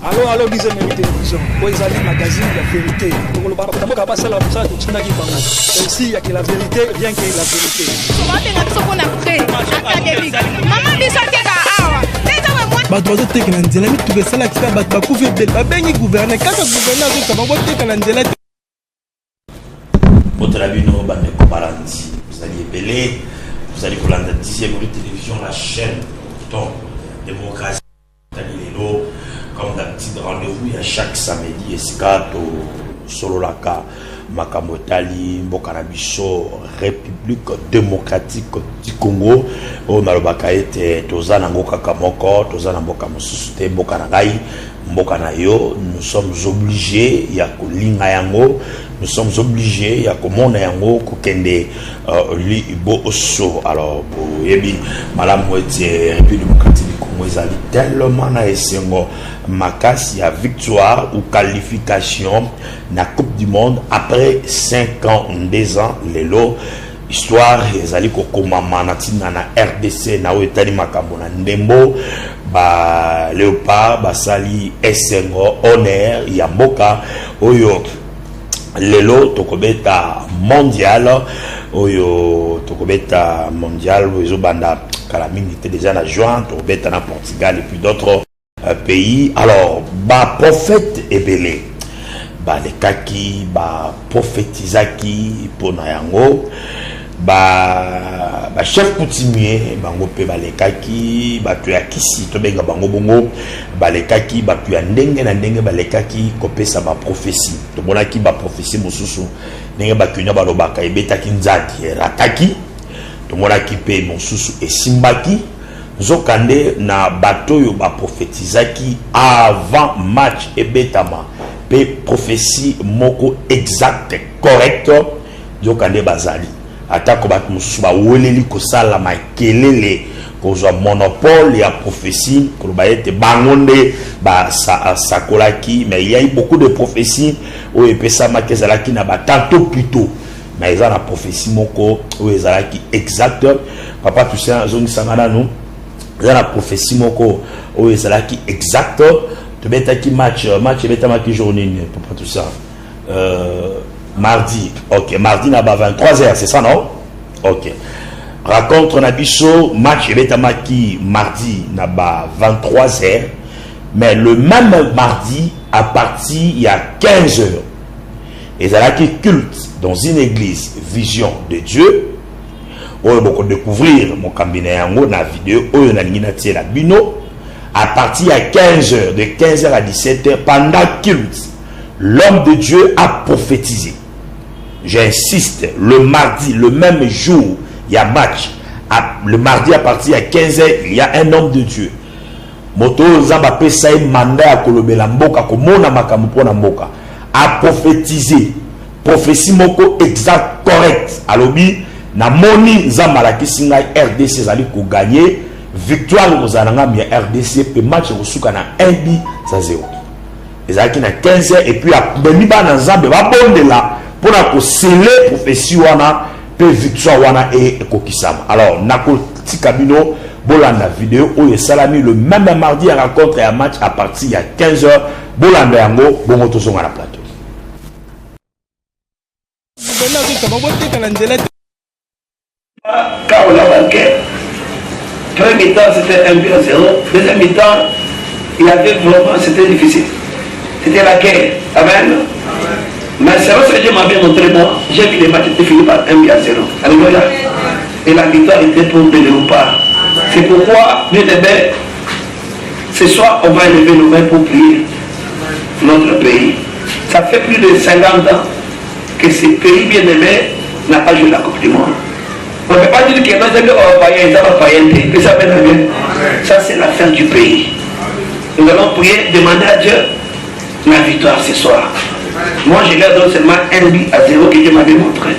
Allô, disait mes télévision. Pour les alliés magazine, la vérité. Donc le barbe d'abord pas ça la ça de China qui parle. Ici il y a que la vérité, rien que la vérité. Maman dit ça bato bazoteka na nzela mituka esalakisa bato bakufi ebele babengi gouverne kaka gouverne azokama boteka na nzela Botrabino bandeko balandi vous allez ebele vous allez kolanda 10e de télévision la chaîne donc démocratie lelo comme d'habitude rendez-vous il y a chaque samedi escato sololaka makambo tali mboka na biso République démocratique du Congo o nalobaka ete toza na mboka kamoko toza na mboka mosusu te mboka na ngai mboka na yo nous sommes obligés ya kolinga yango nous sommes obligés ya komona yango kokende li boso alors boyebi malamu ete République démocratique du Congo ezali tellement na esengo makasi ya victoire ou qualification na Coupe du Monde après 5 ans 2 ans lelo histoire ezali kokomama na tina na RDC na etali makambo na ndembo ba Léopard basali esengo honneur ya mboka oyo lelo tokobeta mondial oyo tokobeta mondial oyo banda kala minute déjà na juin tokobeta na Portugal et puis d'autres pays. Alors ba prophète ebele ba lekaki ba prophétisaki pona yango ba chef coutumier bango pe ba lekaki ba tu ya kisi to benga bango bongo ba lekaki ba tu ya ndenge na ndenge ba lekaki kopesa ba prophétie to bonaki ba prophétie mosusu ndenge ba kunya ba lobaka ebetaki nzadi rataki to monaki pe mosusu esimbaki zokande na bato yo ba prophétisaki avant match ebetama pe prophétie moko exact correct zokande bazali atako bat musuba woleli ko sala makelele ko zo monopole ya prophétie ko ba ete bangonde ba sakolaki mais il y a eu beaucoup de prophéties o epesa makezalaki na batanto plutôt mais ils ont la prophétie moko o ezalaki exact papa tu sais zoni sangana nous la prophétie moko o ezalaki exact to betaki match betamaki journée papa tout ça mardi OK mardi na ba 23h c'est ça non OK raconte na biso match betamaki mardi na ba 23h mais le même mardi à partir il y a 15h ezalaki culte dans une église vision de Dieu. On va découvrir mon cabinet yango na vidéo oyo na lingina tie la bino à partir à 15h de 15h à 17h pendant culte l'homme de Dieu a prophétisé. J'insiste, le mardi, le même jour, il y a match. Le mardi à partir à 15h, il y a un homme de Dieu. Moto zamba pesa mandat ya kolobela mboka komona makambo pona mboka a prophétisé. Prophétie moko exact correct. Alobi na moni zamalaki singa RDC zali ko gagner victoire aux alanga mi RDC pe match kosuka na 1-0 ezalaki na 15h et puis a bemi ba na zambe ba bondela pona ko sceller prophétie wana pe victoire wana et kokisama. Alors nako tikabino bolanda vidéo oyo salami le même mardi à rencontre un match à partir ya 15h bolanda yango bongo tozonga na plateau. Quand on a marqué, premier mi-temps c'était 1-0, deuxième mi-temps il y avait vraiment, c'était difficile. C'était la guerre. Amen. Mais c'est vrai que Dieu m'a bien montré, moi, j'ai vu les matchs étaient finis par 1-0. Alléluia. Et la victoire était pour le Léopard. C'est pourquoi, bien aimé, ce soir on va élever nos mains pour prier notre pays. Ça fait plus de 50 ans que ce pays bien aimé n'a pas joué la Coupe du Monde. On ne peut pas dire que ça c'est la fin du pays. Nous allons prier, demander à Dieu la victoire ce soir. Moi je garde seulement 1-0 que Dieu m'avait montré.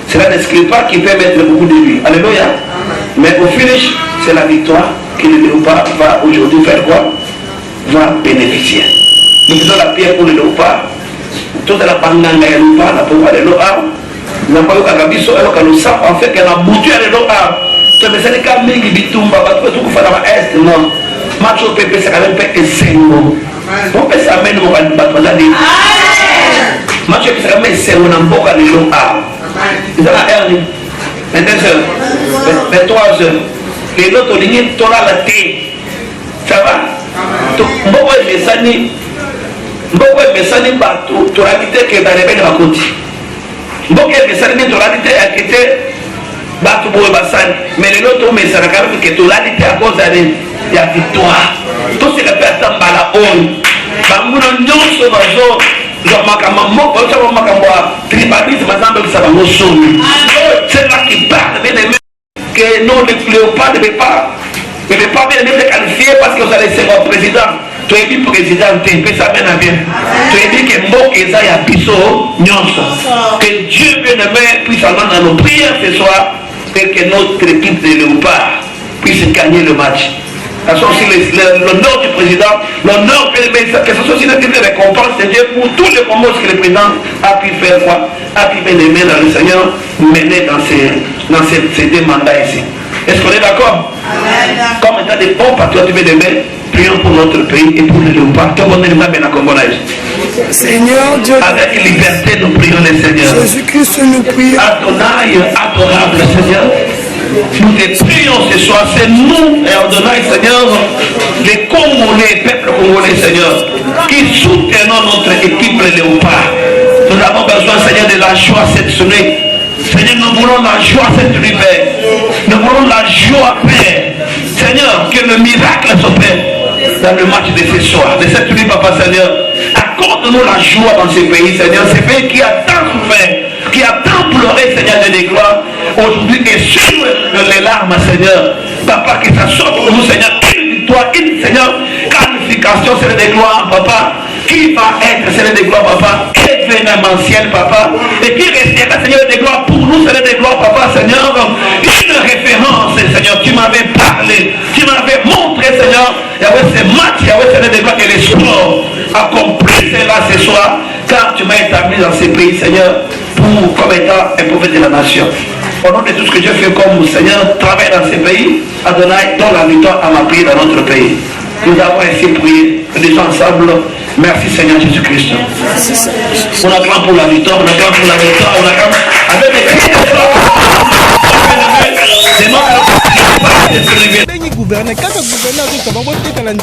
Cela n'exclut pas qu'il peut mettre beaucoup de buts. Alléluia. Mais au finish, c'est la victoire que le Léopard va aujourd'hui faire quoi? Va bénéficier. Nous faisons la prière pour le Léopard. Toute la pandang et le Léopard, la pauvre Léopard. Nous avons eu un biso et nous savons en fait qu'elle a boutu à Léopard. Tu as besoin de camé qui bitumba, parce que tout le monde est non. Match au PP, c'est quand même pas un Donc ça amène mon battre. Match qui ça amène c'est mon amboka le long A. Ils ont la R. 22h, 23h. Les autres lignes tola la thé. Ça va? Mboko mesani. Mboko mesani ba to habiter que dans les belles raconter. Mboko mesani to habiter à quitter ba to boy basan. Mais les autres mesana quand même que to habiter à cause de la victoire. Tout ce que personne bala on. Ba muna nyonso bazo. Genre makambo ko ça makambo tribalisme mazambe ça va ngosoni. C'est là qui parle bien aimé que non le léopard ne peut pas bien être qualifié parce que vous allez ser un président. Tu es dit président, tu es ça bien à bien. Tu es dit que Mbok et Zaya Bisso, Nyonsa. Que Dieu bien aimé puisse aller dans nos prières ce soir et que notre équipe de léopard puisse gagner le match. Ce soit aussi l'honneur du président, l'honneur que ce soit aussi une récompense de Dieu pour tous les combats que le président a pu faire, quoi, a pu bien aimer dans le Seigneur, mener dans ces deux mandats ici. Est-ce qu'on est d'accord? Comme étant des bons patriotes bien aimés, prions pour notre pays et pour le léopard. Tout le monde est bien à Congolais. Seigneur Dieu, avec liberté, nous prions le Seigneur. Jésus-Christ, nous prions. Adonai, adorable Seigneur. Nous te prions ce soir, c'est nous et Adonai Seigneur, les Congolais, peuple congolais Seigneur, qui soutenons notre équipe léopard. Nous avons besoin Seigneur de la joie cette semaine. Seigneur, nous voulons la joie cette nuit, Père. Nous voulons la joie, Père. Seigneur, que le miracle s'opère dans le match de ce soir, de cette nuit, Papa Seigneur. Accorde-nous la joie dans ce pays, Seigneur. Ce pays qui a tant souffert, qui a tant pleuré, Seigneur, de déclare. Aujourd'hui, et sur les larmes, Seigneur. Papa, que ça sorte pour nous, Seigneur. Une victoire, une, Seigneur, qualification, c'est le gloire, Papa. Qui va être, Seigneur de gloire, Papa, événementiel, Papa, et qui restera, Seigneur de gloire, pour nous, Seigneur de gloire, Papa, Seigneur, une référence, Seigneur, tu m'avais parlé, tu m'avais montré, Seigneur, il y avait ces matchs, il y avait, Seigneur de gloire, et les sports accomplis cela ce soir, car tu m'as établi dans ces pays, Seigneur, pour, comme étant un prophète de la nation. Au nom de tout ce que Dieu fait comme Seigneur, travaille dans ces pays, Adonai, donne la victoire à ma prière dans notre pays. Nous avons ainsi prié, nous disons ensemble, merci Seigneur Jésus-Christ. On acclame pour la victoire, on acclame pour la victoire, on acclame avec les cris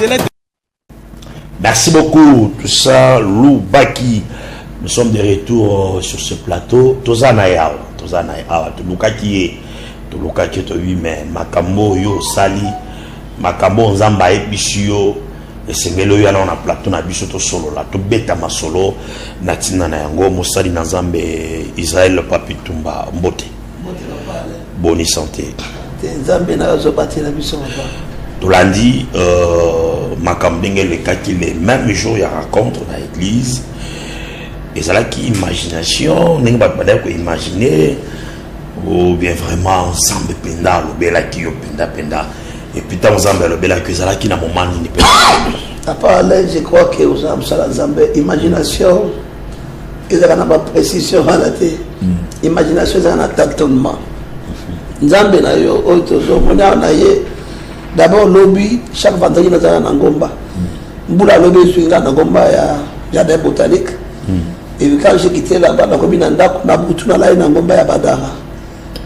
de Merci beaucoup, tout ça, Lou Baki. Nous sommes de retour sur ce plateau. Tozanaya, Toluka qui est, mais Makambo yo sali, Makambo nzamba ebishio. Et c'est melo yana na plateau na biso to solo la to beta masolo na tina na yango mosali na nzambe Israël Papi Tumba Mbote. Bonne santé. Nzambe na zo bati na biso papa. Tolandi Makambenge le kaki les mêmes jours ya rencontre na église. Et ça là qui imagination n'enga pas ko imaginer ou bien vraiment ensemble penda lo bela ki yo penda. Et puis dans Zambé, le bel que ça qui n'a moment ni peut. À part là, je crois que aux Zambé, imagination, ils ont pas précision à la tête. Imagination, c'est un tâtonnement. Zambé na yo, autozo, on a d'abord lobby, chaque vendredi nous avons un ngomba. Mbula lobby sur un ngomba ya jardin botanique. Et puis quand j'ai quitté là-bas, na komi na ndako na butu na la ngomba ya Badara.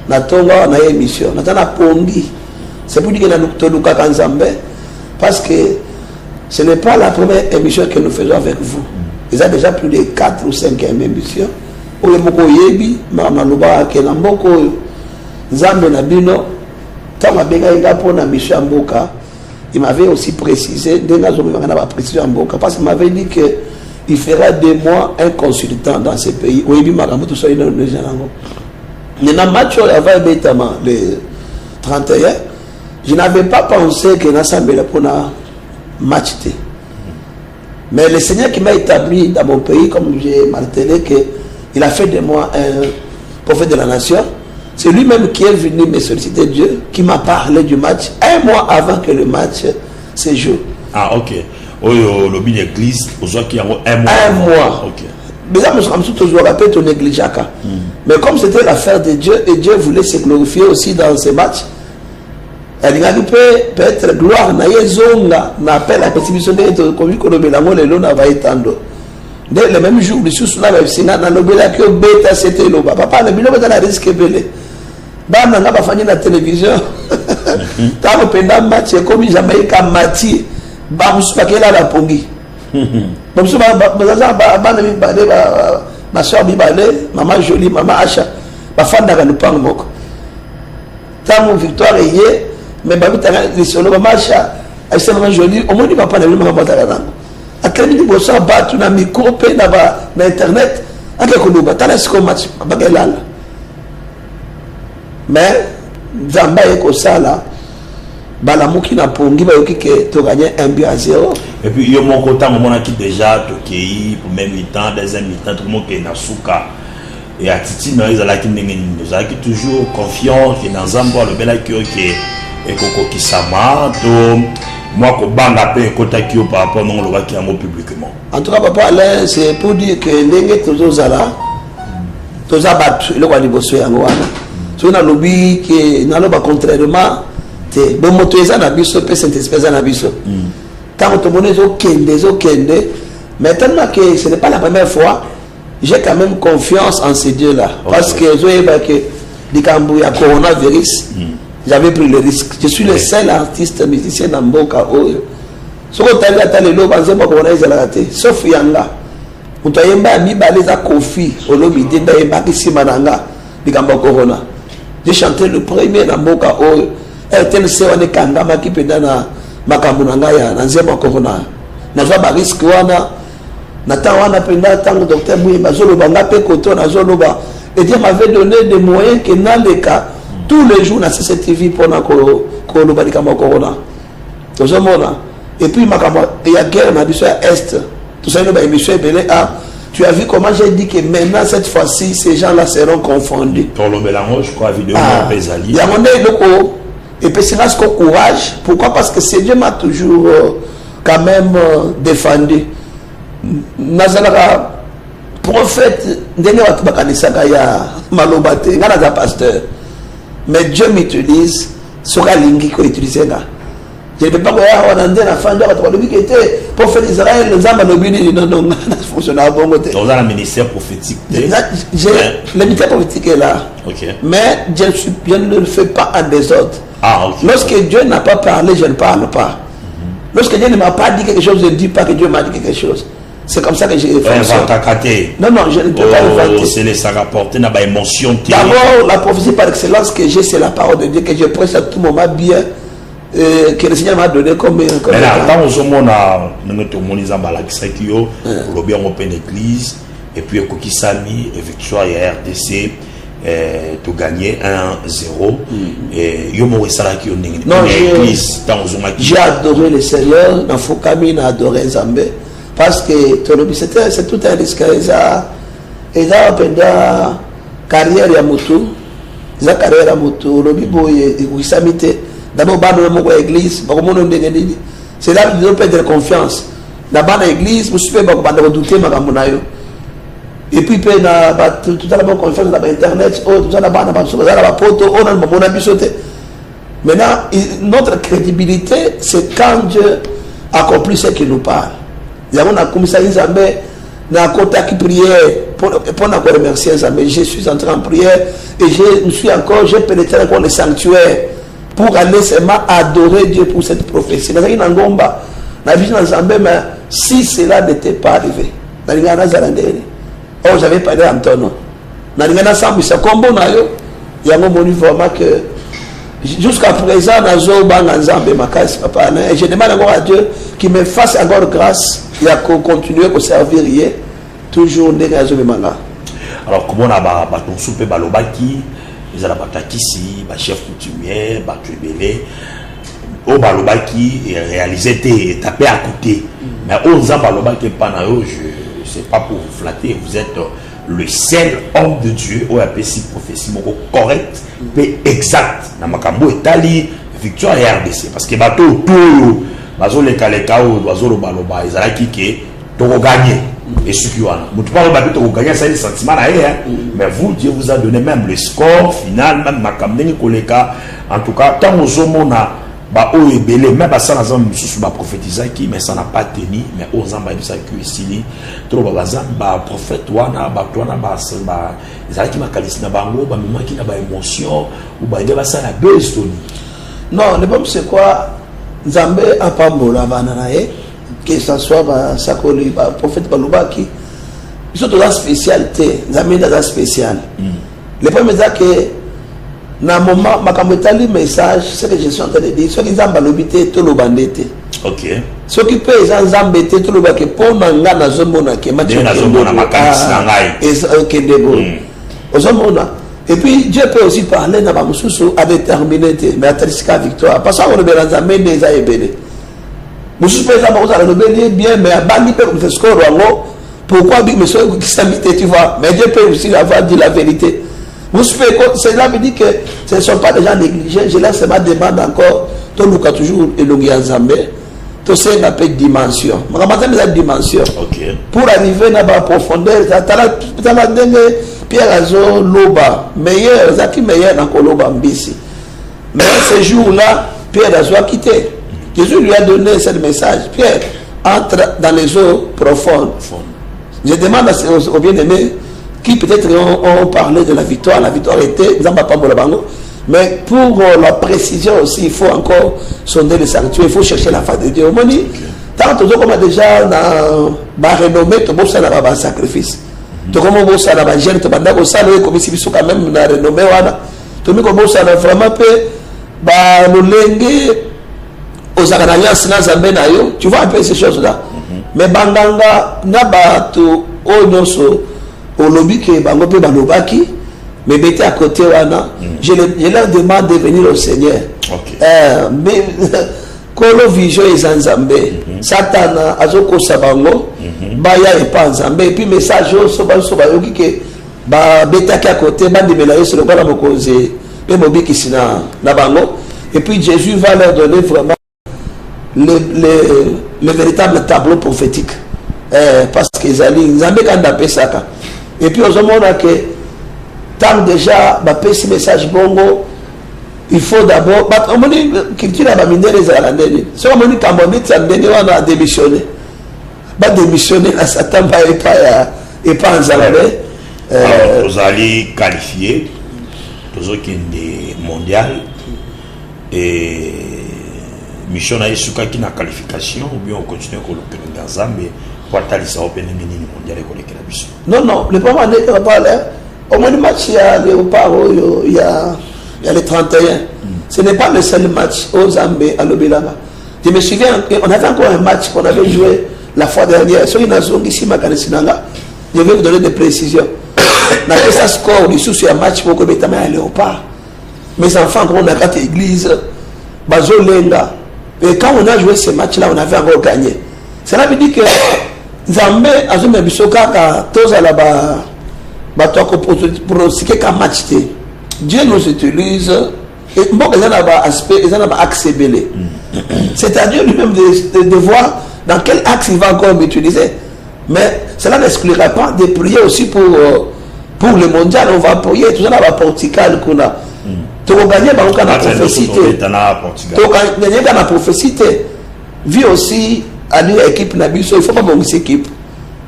Na tonga na émission, na tana pongi. C'est pour dire que nous Toluka Kanzambe, parce que ce n'est pas la première émission que nous faisons avec vous. Il y a déjà plus de 4 ou 5 émissions. Où Moko Yebi, Mamaluba, Kenamboko, Zambe Nabino, Tama Benga pour la mission Mboka, il m'avait aussi précisé, parce qu'il m'avait dit qu'il fera de moi un consultant dans ce pays. Où Yebi Maramu, tout ça, il est dans le Gélango. Maintenant, match avant le 31. Je n'avais pas pensé que l'Assemblée pour un match. Mais le Seigneur qui m'a établi dans mon pays, comme j'ai martelé, qu'il a fait de moi un prophète de la nation, c'est lui-même qui est venu me solliciter Dieu, qui m'a parlé du match un mois avant que le match se joue. Ah, ok. Le lobby d'église, qui a un mois. Un mois. Ok. Déjà, je me suis toujours rappelé ton négligeant. Mais comme c'était l'affaire de Dieu, et Dieu voulait se glorifier aussi dans ce match, alingaki peut-être gloire na ye zonga na appel apesi biso ndenge tokomi kolobela yango lelo na vaetando nde le même jour lisusu na basinga nalobelaki obeta sete eloba papa na biloko eza na risque ebele bana nga bafandi na télévision ntango mpenza match ekomi jamaika mati bamosusu bakela na pongi bamosusu bazaza bana mibale basoeur mibale mama Jolie mama Acha bafandaka lupango moko ntango victoire eye mais babitanga lisolo mama Acha Acha mama Jolie omoni papa na biloko makamotaka nango akelemi liboso abatu na micro mpe na internet ake koluba tala siko match bakelala mais nzambe ekosala balamuki na pongi bayoki ke toganye 1-0 et puis yo moko tango monaki déjà tokei premier mi-temps deuxième mi-temps tout le monde est na suka et atiti na ezalaki ndenge nini ezalaki toujours confiant que dans nzambe alobelaki yo ke ekokokisama to moi kobanga pe ekotaki yo par rapport non lobaki yango publiquement. En tout cas papa Alain c'est pour dire que ndenge tozozala toza batu eloko ya liboso yango wana soki nalobi ke naloba contrairement te bomoto eza na biso mpe Saint-Esprit eza na biso ntango tomoni ezokende mais tellement que ce n'est pas la première fois j'ai quand même confiance en ces dieux là parce que ezoyeba ke likambo ya coronavirus j'avais pris le risque je suis le seul artiste musicien na mboka oyo soki otali ata lelo banzembo corona ezalaka te sauf yanga moto ayemba ya mibale eza kofi olobi te nde ayembaki nsima na nga likambo ya corona j'ai chanté le premier na mboka oyo RTNC wana ekangamaki mpenza na makambo na ngai na nzembo ya corona nazwa bariske wana na ntango wana mpenza ntango docteur Muyemba azoloba nga mpe koto nazoloba et Dieu m'avait donné des moyens que naleka tous les jours na CCTV mpona koloba likambo ya corona tozomona et puis makambo ya guerre na biso ya est tosali baémission ebele tu as vu comment j'ai dit que maintenant cette fois-ci ces gens-là seront confondus pour le mélange je crois vidéo il y a mon eloko et puis c'est là ce courage pourquoi parce que c'est Dieu m'a toujours quand même défendu nazalaka prophète ndenge bato bakanisaka ya maloba te nga naza pasteur mais Dieu m'utilise soki alingi koutilize nga je ne peux pas koya wana nde nafandi bato balobi ke te prophète Israël nzambe alobi nini nono nga na fonctionne bongo te dans un ministère prophétique le ministère prophétique est là mais je ne le fais pas en désordre. Lorsque Dieu n'a pas parlé je ne parle pas. Lorsque Dieu ne m'a pas dit quelque chose je ne dis pas que Dieu m'a dit quelque chose. C'est comme ça que j'ai fonctionné. Non, je ne peux pas inventer. C'est les ça rapporter dans ma émotion. D'abord, la prophétie par excellence que j'ai, c'est la parole de Dieu que je prêche à tout moment bien, que le Seigneur m'a donné comme mais là, quand on a nous on bien open église et puis Kokisami et Victoire et RDC tu gagné 1-0 et yo mo resala ki on non j'ai adoré le Seigneur na Fokami na adoré Nzambe parce que c'est tout un risque eza penda carrière ya motu eza carrière ya motu lobi boye ekisami te d'abord bana moko ya église bakomona ndenge nini c'est là qu'ils ont perdre confiance na bana église musupe bakobanda kodouter makambo na yo et puis pe na tout à la bonne confiance na internet tout ça na bana baso bazala ba poto on a mona biso te maintenant notre crédibilité c'est quand Dieu accomplit ce qu'il nous parle yango na komisa Nzambe na kota ki prière pour na remercier Nzambe je suis entré en prière et j'ai pénétré encore le sanctuaire pour aller seulement adorer Dieu pour cette prophétie. Mais si cela n'était pas arrivé, j'avais parlé en ton nom. Jusqu'à présent, je demande encore à Dieu qu'il me fasse encore grâce et à continuer à servir toujours des raisons de manga. Alors, comment on a ton soupe balobaki? Ils ont batakisi, ba chef coutumier, ba tuebele, au balobaki et réalisé et tapé à côté. Mais aux balobaki panayo, je sais pas pour vous flatter, vous êtes le seul homme de Dieu au APC prophétie correct mais exact. Na makambo etali victoire et RDC parce que bateau tout bazo le kaleka ou bazo le baloba ils ont qui que to gagner. Et ce qui gagner ça, sentiment mais vous, Dieu vous a donné même le score final, même ma campagne Koleka. En tout cas, tant aux hommes, on a même ça, on a prophétisé qui, mais ça n'a pas tenu. Mais aux hommes, ça qui ici, trop prophète, ils qui m'a qualifié qui n'a pas émotion, ou ça la buzz. Non, le problème c'est quoi? Nzambe a pas mola bananae, que ce soit Sakoli, prophète Balubaki, ils sont dans la spécialité, Nzambe dans la spéciale. Le problème c'est que, dans le moment, ma message, c'est que je suis en train de dire, ceux qui ont balobité, tout le bandité. Ok. Ceux qui peuvent les embêter, tout le bandité, pour n'anga na zomona, qui m'a dit, et puis Dieu peut aussi parler dans ma à déterminer, mais à la victoire. Parce qu'on a des amis des aébélés. Moussous peut être bien, mais à Bali peut faire score pourquoi dit monsieur qui s'habite, tu vois. Mais Dieu peut aussi avoir dit la vérité. Cela veut dire que ce ne sont pas des gens négligés. Je laisse ma demande encore. Tout le monde toujours éloigné en Zambé. Tout ça, on appelle dimension. On a une dimension. Pour arriver dans la profondeur, tu as la Pierre Azo, Loba, meilleur, Zaki meilleur dans Loba Mbisi. Mais ce jour-là, Pierre Azo a quitté. Jésus lui a donné ce message. Pierre, entre dans les eaux profondes. Je demande aux bien-aimés qui peut-être ont parlé de la victoire. La victoire était, mais pour la précision aussi, il faut encore sonder le sanctuaire, il faut chercher la face de Dieu. Tant que comme déjà dans la renommée, tout le monde a un sacrifice. Tout le monde a un gène, tout le monde a un salaire, comme si quand même dans la renommée, tout le monde a vraiment peu, nous lengue aux alliances dans Zambé, tu vois un peu ces choses-là. Mais Banganga, Nabatu, Onoso, au lobby qui est Bangope Banobaki, mais mettez à côté, je leur demande de venir au Seigneur. Mais Kolo Vision et Zanzambé, Satana, Azoko Sabango, Baya et Panzambé, et puis message au Sobayoki que Beta qui à côté, Bandi Melayo, c'est le bon Mokose, et Mobi qui s'est na Bango, et puis Jésus va leur donner vraiment le véritable tableau prophétique. Parce qu'ils allaient, Zambé quand on ça. Et puis aux hommes que tant déjà ce message bongo, il faut d'abord on dit culture à miner les Irlandais. Si on dit Cameroun, on a démissionné. Démissionner à Satan et pas en Zambé. Vous allez qualifier tous ceux qui sont mondial et mission à Isuka qui n'a qualification ou bien on continue à dans Zambie. Non, le problème est que au moins le match, il y a Léopard, il y a les 31. Ce n'est pas le seul match aux Zambie à l'Obilaba. Je me souviens qu'on avait encore un match qu'on avait joué la fois dernière. Sur une zone ici, je vais vous donner des précisions. Dans ce score, il y a un match pour que je à Léopard. Mes enfants, quand on a gâté l'église, Bazo Lenga. Et quand on a joué ce match-là, on avait encore gagné. Cela veut dire que Zambé a joué tous à la pour match. Dieu nous utilise et bon, ils ont aspect, ils ont accès belé. C'est-à-dire lui-même de voir dans quel axe il va encore m'utiliser. Mais cela n'exclura pas de prier aussi pour le mondial. On va prier, tout ça va Portugal qu'on a. Tu vas gagner dans la prophétie. Tu vas gagner dans la prophétie. Vu aussi à l'équipe Nabiso, il faut pas bon équipe.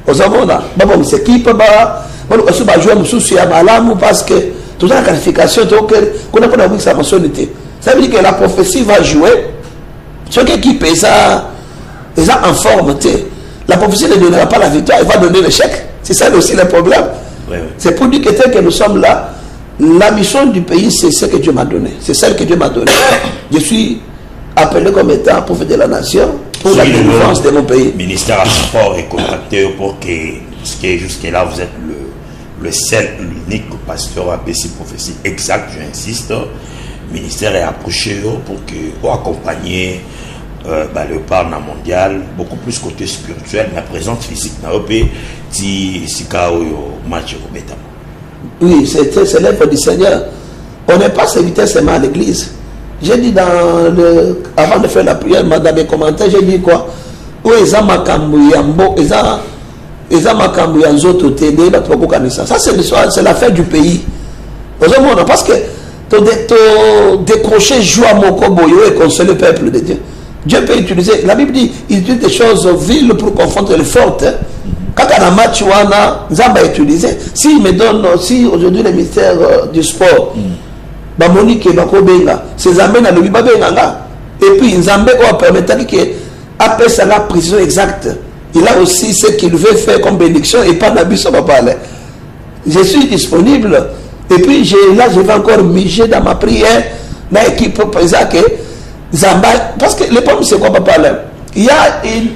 Aux hommes là, pas bon équipe, on va jouer un souci à Malam parce que toute la qualification, qu'on a pas sa mensualité. Ça veut dire que la prophétie va jouer. Ceux qui pèsent ça, ils sont en forme. La prophétie ne donnera pas la victoire, elle va donner l'échec. C'est ça aussi le problème. C'est pour dire que tel que nous sommes là, la mission du pays, c'est ce que Dieu m'a donné. C'est celle que Dieu m'a donnée. Je suis appelé comme étant prophète de la nation pour la délivrance de mon pays. Le ministère à sport est contacté pour que, jusque-là, vous êtes le seul, l'unique pasteur à baisser prophétie exact, j'insiste. Le ministère est approché pour accompagner le parlement mondial, beaucoup plus côté spirituel, mais présence physique. Match. Oui, c'est l'œuvre du Seigneur. On n'est pas serviteur seulement à l'église. J'ai dit avant de faire la prière, dans mes commentaires, j'ai dit quoi? Oui, ils ont Makambo Yambo, ils et ça m'a cambié en autres TD, ça c'est l'affaire du pays. Parce que décrocher joie mon koboyo et consoler le peuple de Dieu. Dieu peut utiliser, la Bible dit, il utilise des choses viles pour confondre les fortes. Quand on a un match, Nzamba a utilisé. S'il me donne aussi aujourd'hui le ministère du sport, Monique et Bakobenga, ces amènes à l'Ubibabenga. Et puis Nzamba va permettre qu'après ça la précision exacte. Il a aussi ce qu'il veut faire comme bénédiction et pas d'abus, on va parler. Je suis disponible. Et puis là, je vais encore miger dans ma prière, dans l'équipe présente que Zamba. Parce que le problème, c'est quoi, papa? Il y a une.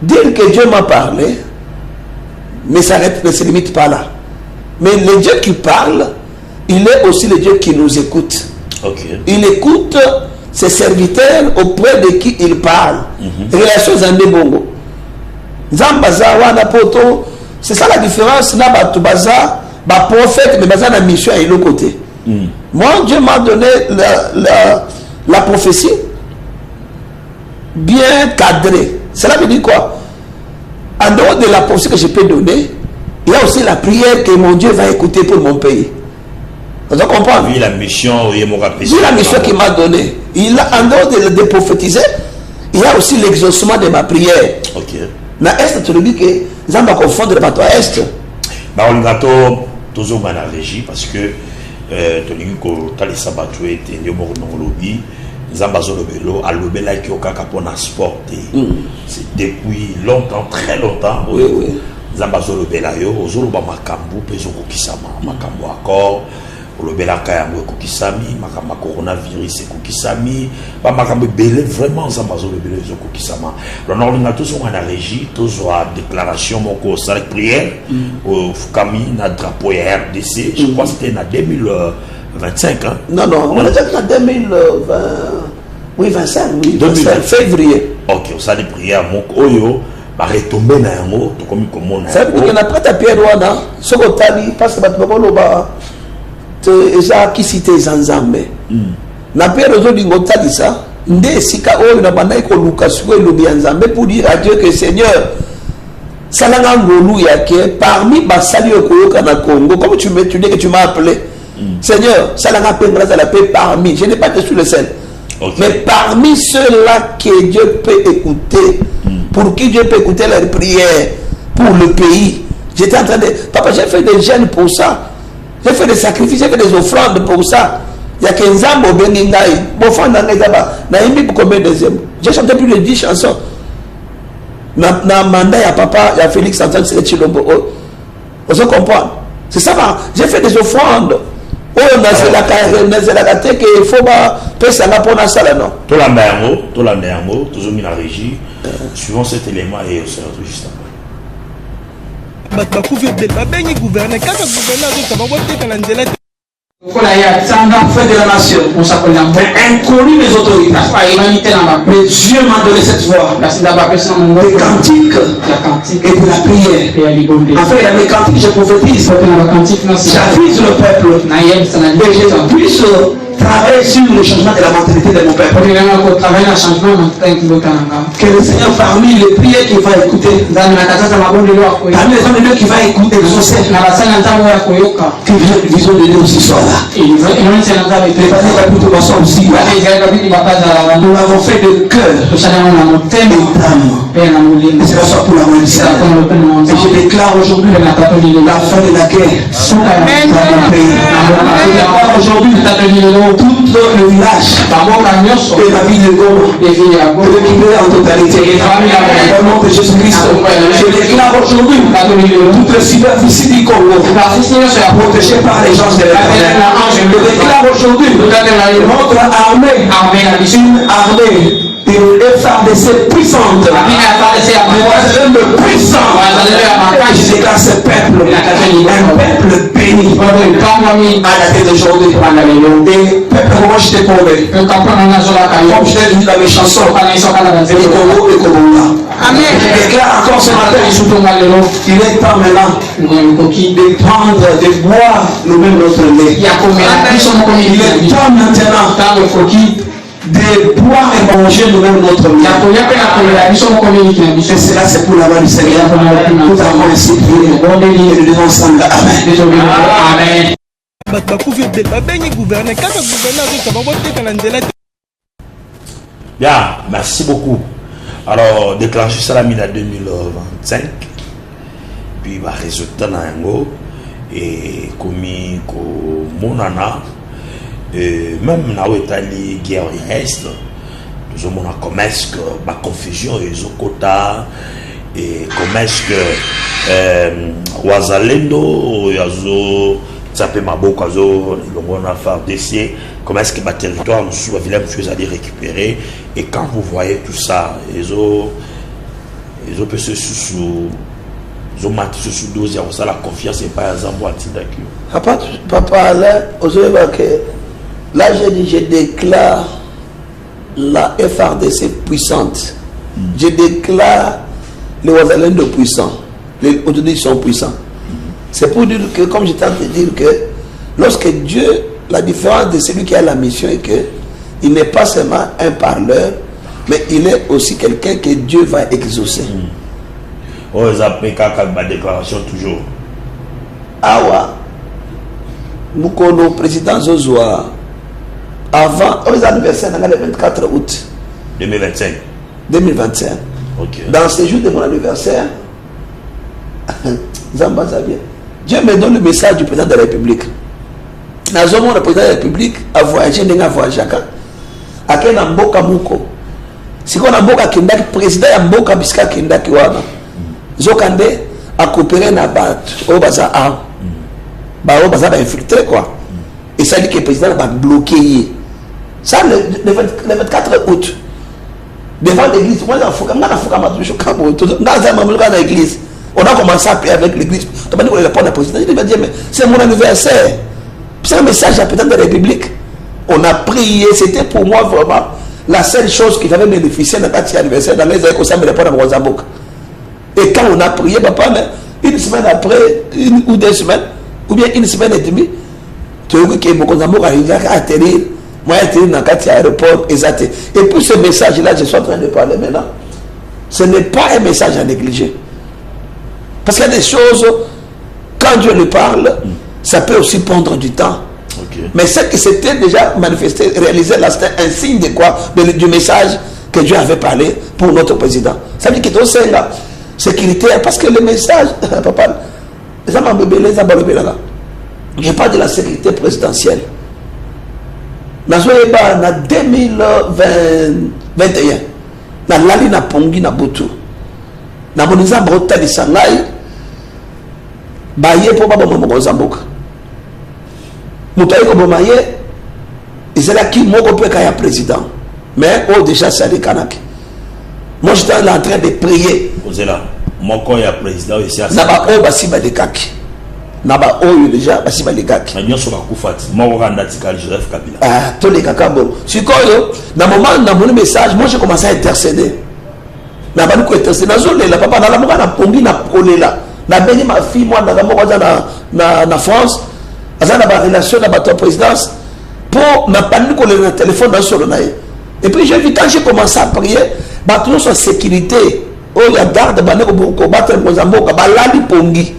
Dire que Dieu m'a parlé, mais ça ne se limite pas là. Mais le Dieu qui parle, il est aussi le Dieu qui nous écoute. Okay. Il écoute ses serviteurs auprès de qui il parle. Relation Zandé Bongo. Zambaza, Wana Poto, c'est ça la différence. Là, Batubaza. Prophète, mais dans la mission à l'autre côté. Moi, Dieu m'a donné la prophétie bien cadrée. Cela veut dire quoi? En dehors de la prophétie que je peux donner, il y a aussi la prière que mon Dieu va écouter pour mon pays. Vous comprenez? Oui, la mission, oui, la mission qu'il m'a donnée. En dehors de prophétiser, il y a aussi l'exaucement de ma prière. Ok. Dans l'Est, tu le dis que ça va confondre pas toi Est. On va toujours dans la régie parce que tu dis que les sabatoués étaient des morts dans le lobby. Zambazo Lobelo, à Lobela qui au Kakapona Sport. C'est depuis longtemps, très longtemps. Oui. Zambazo Lobela, Ozoloba Makambu, Pezoko Kisama, Makambu Accord, Lobela Kayambo Kokisami, Makamba Coronavirus et Kokisami, Makambu Belé, vraiment Zambazo Lobelo et Kokisama. On a tous en la régie, tous en déclaration, mon cours, salle prière, au Fukami, notre drapeau RDC, je crois que c'était en 2025. Hein? Non, on a déjà en 2020. Oui, 25, oui, 25 février. Ok, on s'est prié à mon Oyo, va retomber dans un mot, tout comme on a. Ça veut dire qu'on a pas tapé à Rwanda, ce qu'on t'a dit, parce que tu as qui cité Zanzambe. Na période aujourd'hui, on t'a dit ça. Ndé sika oyo na banda iko Lucas ko lobi Nzambe pour dire à Dieu que Seigneur, salanga ngolu yake parmi basali okoyoka na Congo, comme tu dis que tu m'as appelé. Seigneur, salanga pe grâce à la paix parmi, je n'ai pas été sur le ciel. Okay. Mais parmi ceux-là que Dieu peut écouter, pour qui Dieu peut écouter leurs prières, pour le pays, j'étais en train de... Papa, j'ai fait des jeûnes pour ça. J'ai fait des sacrifices, j'ai fait des offrandes pour ça. Il y a 15 ans, j'ai chanté plus de 10 chansons. Dans le mandat, il y a papa, il y a Félix Antoine Chilombo. On se comprend. C'est ça, j'ai fait des offrandes. Oh, il faut pas ça pour la salle, non. Tout la mer, toujours mis la régie. Suivant cet élément et on se retrouve juste après. Fait de la nation, inconnu les autorités. Mais Dieu m'a donné cette voix. Des cantiques et de la prière. En fait, il y a des cantiques, je prophétise. J'avise le peuple. Et je puisse travailler sur le changement de la mentalité de mon peuple. Que le Seigneur, parmi les prières qu'il va écouter, parmi les hommes de Dieu qui va écouter, que la vision de Dieu aussi soit là. Nous l'avons fait de cœur et d'âme. Et c'est la soit pour la main du Seigneur. Et je déclare aujourd'hui la fin de la guerre dans mon pays. Je déclare aujourd'hui tout le village et la ville de Goma de l'équilibrer en totalité. Au nom de Jésus-Christ, je déclare aujourd'hui toute le superficie du Congo protégée par les gens de l'Éternel. Je déclare aujourd'hui notre armée, une armée de FARDC puissante, le puissant. Je déclare ce peuple, un peuple béni à la tête d'aujourd'hui. Et peuple, comment je t'ai prouvé, comme je t'ai dit dans mes chansons, et Congo et Congo. Amen. Je déclare encore ce matin, il est temps maintenant de prendre, de boire nous-mêmes notre lait. Il est temps maintenant de boire et manger nous-mêmes notre vie. Et cela, c'est pour la gloire du Seigneur. Nous avons ainsi prié et nous disons ensemble Amen. Bien, merci beaucoup. Alors, déclencher ça la 2025. Puis, bah, résultat dans yango et commis monana et même na Italie guerre est nous avons un commerce que ma confusion et zokota et commerce que wazalendo yazo tapé maboko azo longona FARDC commerce que ma territoire nous sous village monsieur allez récupérer et quand vous voyez tout ça ils ont peut se sous sous dose ça la confiance et pas exemple papa là là j'ai dit je déclare la FARDC puissante. Je déclare les Ouazalendo puissants. Aujourd'hui ils sont puissants. C'est pour dire que comme j'étais en train de dire que lorsque Dieu, la différence de celui qui a la mission est que il n'est pas seulement un parleur, mais il est aussi quelqu'un que Dieu va exaucer. Oh, ils appellent ma déclaration toujours. Awa, nous connaissons le président Zozoa avant aux anniversaires le 24 août 2025. 2025. Okay. Dans ce jour de mon anniversaire, Zamba Zabia, Dieu me donne le message du président de la République. Le président de la République a voyagé, il a voyagé à Mboka Mouko. Si on a Mboka Kendaki, président de Mboka Biska Kendaki Wana. Zokande a coopéré na bat au bazar a ba au bazar infiltré quoi et ça dit que le président va bloquer ça le 24 août devant l'église moi dans l'église on a commencé à prier avec l'église tu vas dire répondre à président il va dire mais c'est mon anniversaire c'est un message à président de la République on a prié c'était pour moi vraiment la seule chose qui avait bénéficié de notre anniversaire dans les années qu'on s'est mis répondre à Mozambique. Et quand on a prié, papa, une semaine après, une ou 2 semaines, ou bien une semaine et demie, tu as vu que Mokozambo a atterrir, moi atterrir dans l'aéroport, et puis ce message-là, je suis en train de parler maintenant, ce n'est pas un message à négliger. Parce qu'il y a des choses, quand Dieu le parle, ça peut aussi prendre du temps. Okay. Mais ce qui s'était déjà manifesté, réalisé là, c'était un signe de quoi? Du message que Dieu avait parlé pour notre président. Ça veut dire qu'il est là. Sécuritaire, parce que le message, papa, je parle de la sécurité présidentielle. Dans 2021, na lali na pongi na butu, na moniza brota di sangai, baye po baba mo Zamboka. Mutaiko bomaye, izela ki moko pe kaya président, mais oh déjà ça les kanaki. Moi j'étais en train de prier. Là, mon corps est président ici à Naba o basiba de kaki. Naba o déjà basiba de kaki. Nyo so bakufati. Mon randa tikali Joseph Kabila. Ah, tous les kakabo. Sikoyo, na moment na mon message, moi j'ai commencé à intercéder. Na ba ko intercéder na zone la papa na la moka na pongi na kolela. Na beni ma fille moi na moka na France. Azana ba relation na ba présidence pour na pandi ko le téléphone dans solo na. Et puis j'ai vu quand j'ai commencé à prier, bah tout sur sécurité. Oh, il y a garde, pour battre Mozambique, balali pongi.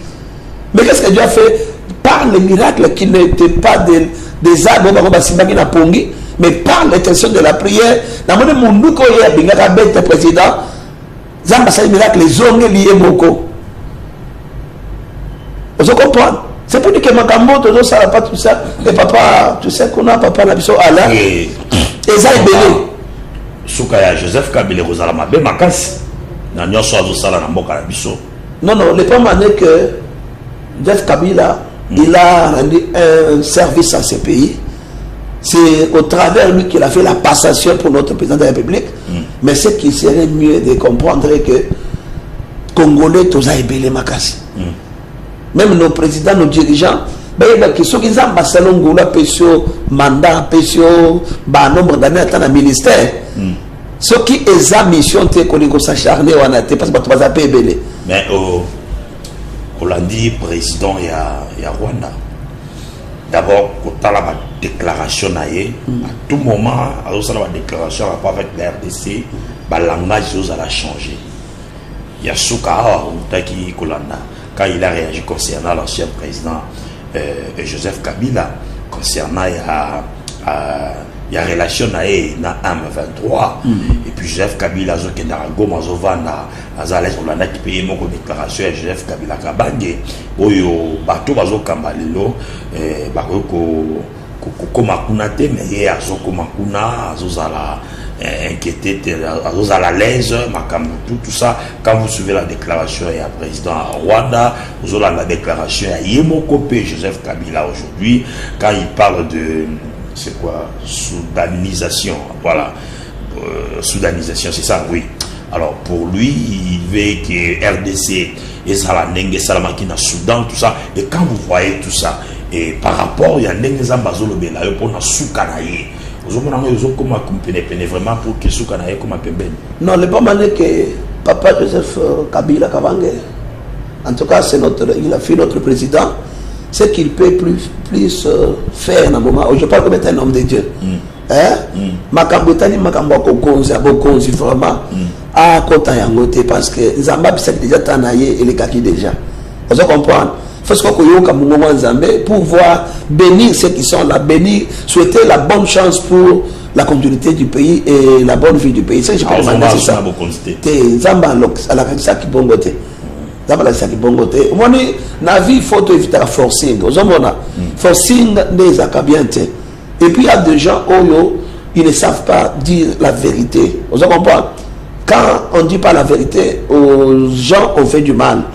Mais qu'est-ce que Dieu a fait? Par les miracles qui n'étaient pas des arbres, pongi, mais par l'intention de la prière, dans le monde où il y a un président, Zamba c'est miracle, les hommes liés beaucoup. Vous comprenez? C'est pour dire que Makambo, tout ça, pas tout ça. Et papa, tu sais qu'on a papa, la biso Allah. Et ça est belé. Soukaya Joseph Kabila Rosala Mabe Makasi. Non, non, le problème est que Joseph Kabila, il a rendu un service à ce pays. C'est au travers de lui qu'il a fait la passation pour notre président de la République. Mais ce qui serait mieux de comprendre est que Congolais, tous ont ébélé Makasi. Même nos présidents, nos dirigeants, qui sont qui ont mandat, nombre d'années dans le ministère. Ce qui est la mission, c'est qu'on s'acharne parce que tu vas appeler. Mais on l'a dit, président, il y a Rwanda. D'abord, quand on a déclaration à tout moment, alors ça la déclaration rapport avec la RDC, le langage a changé. Il y a Souka qui Kolanda quand il a réagi concernant l'ancien président Joseph Kabila concernant il y a relation na M23 et puis Joseph Kabila a qui na Goma zovana azala Olanda qui paye mon déclaration à Joseph Kabila Kabange oyo bato bazo kambalelo bakoko kokoma kuna te mais azoko makuna azozala inquiété azozala l'aise makambo tout ça quand vous suivez la déclaration et à président Rwanda vous avez la déclaration à Yemoko Joseph Kabila aujourd'hui quand il parle de c'est quoi soudanisation, voilà, soudanisation, c'est ça, oui. Alors pour lui, il veut que RDC et Salanenge, Salamakina, Soudan, tout ça. Et quand vous voyez tout ça, et par rapport, il y a Nenge Zambazolo Bela, pour na Soukanaye. Vous avez comment vraiment pour que Soukanaye comme un pemben. Non, le pas mal que Papa Joseph Kabila Kabange, en tout cas, il a fait notre président. C'est qu'il peut plus faire dans le moment. Je parle comme étant un homme de Dieu. Makambotani Makamboko Konzi vraiment à côté yangote parce que Zambab c'est déjà tanaye et les kaki déjà. Vous comprenez? Il faut que Zambé pour pouvoir bénir ceux qui sont là, bénir, souhaiter la bonne chance pour la continuité du pays et la bonne vie du pays. C'est ça. Zamba à la ça qui bon côté. On a vu photo éviter la forcing. Forcing des accabientes. Et puis il y a des gens ils ne savent pas dire la vérité. Vous comprenez? Quand on ne dit pas la vérité, aux gens on fait du mal.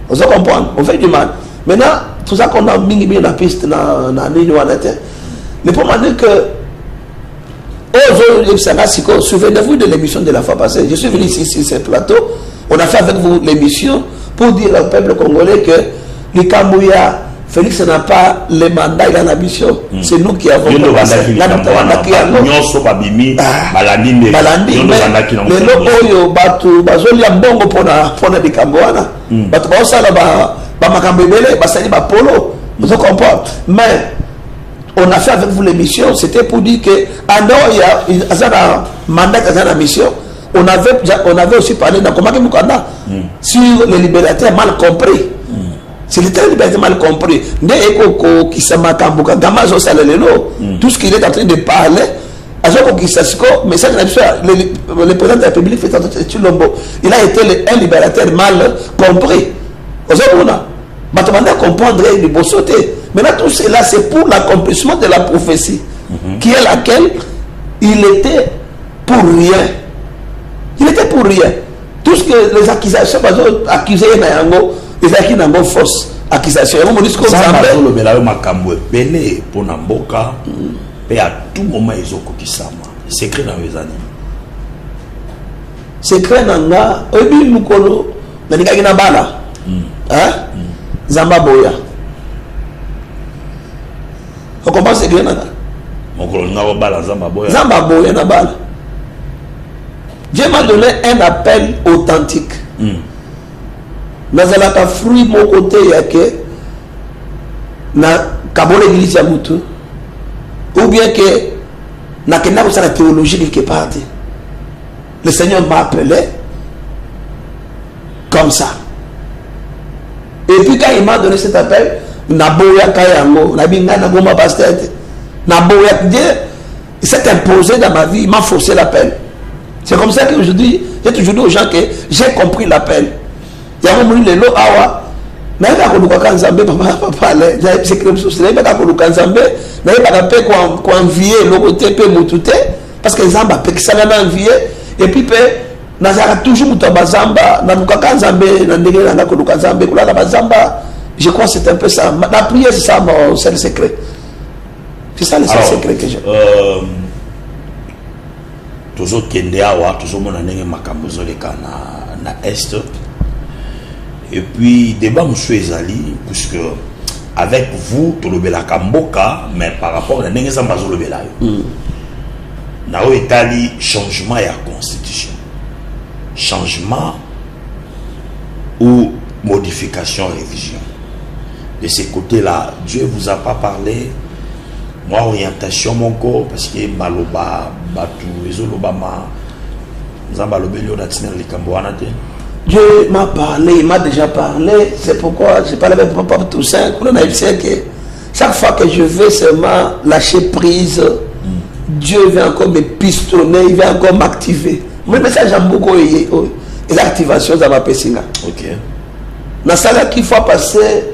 Vous comprenez? On fait du mal. Maintenant, tout ça qu'on a mis bien la piste dans le problème est que souvenez-vous de l'émission de la fois passée. Je suis venu ici sur ce plateau. On a fait avec vous l'émission pour dire au peuple congolais que le Kambouya, Félix n'a pas le mandat, il a la mission. C'est nous qui avons le mandat. Mais on a fait avec vous l'émission, c'était pour dire que il y a un mandat qui a la mission. On avait aussi parlé dans Komaki Mukanda sur les libérateurs mal compris. C'est les libérateurs mal compris. Tout ce qu'il est en train de parler, le président de la République il a été un libérateur mal compris. Maintenant, comprendre le beau sauter. Maintenant, tout cela, c'est pour l'accomplissement de la prophétie, qui est laquelle il était pour rien. Il était pour rien. Tout ce que les accusations, accusés, les acquis n'ont pas fausse accusation. Et on me dit que ça et à tout moment, ils ont coquillé ça. Secret dans les années. Secret dans la. Et puis, nous connaissons. Nous avons bala. Zamba Boya. On commence à dire Zamba Boya. Zamba Boya na bala. Dieu m'a donné un appel authentique. Dans la fruit mon côté il y a que na kabole église ya mutu ou bien que na kena la théologie quelque part. Le Seigneur m'a appelé comme ça. Et puis quand il m'a donné cet appel, na boya kayango, na binga na goma pasteur, na boya Dieu s'est imposé dans ma vie, il m'a forcé l'appel. C'est comme ça qu'aujourd'hui, j'ai toujours dit aux gens que j'ai compris l'appel. Il y a un moment où les lots awa, n'a pas qu'on Nzambe papa c'est comme ça, n'a pas qu'on Nzambe, n'a pas qu'on envier le côté pe mutute parce que Nzamba pe ça n'a envié et puis pe nazara toujours mutaba Zamba, na mukaka Nzambe na ndenge na ko Nzambe kula na Zamba. Je crois que c'est un peu ça. La prière c'est ça mon seul secret. C'est ça le seul secret que j'ai. Toujours Kendeawa, toujours mon année Makambozo na Est. Et puis, débat monsieur Ezali, puisque avec vous, tu le Kamboka, mais par rapport à Nengue Zambazo le Belayo. Nao Etali, changement et la constitution. Changement ou modification, révision. De ces côtés-là, Dieu vous a pas parlé moi orientation mon corps parce que baloba batu ezolobama nzamba lobelio na tina likamboana te. Dieu m'a parlé, il m'a déjà parlé, c'est pourquoi j'ai parlé avec Papa Toussaint, qu'on a dit que chaque fois que je vais seulement lâcher prise, Dieu vient encore me pistonner, il vient encore m'activer. Mais ça j'aime beaucoup et l'activation ça m'a pessinga. OK. Dans ça qu'il faut passer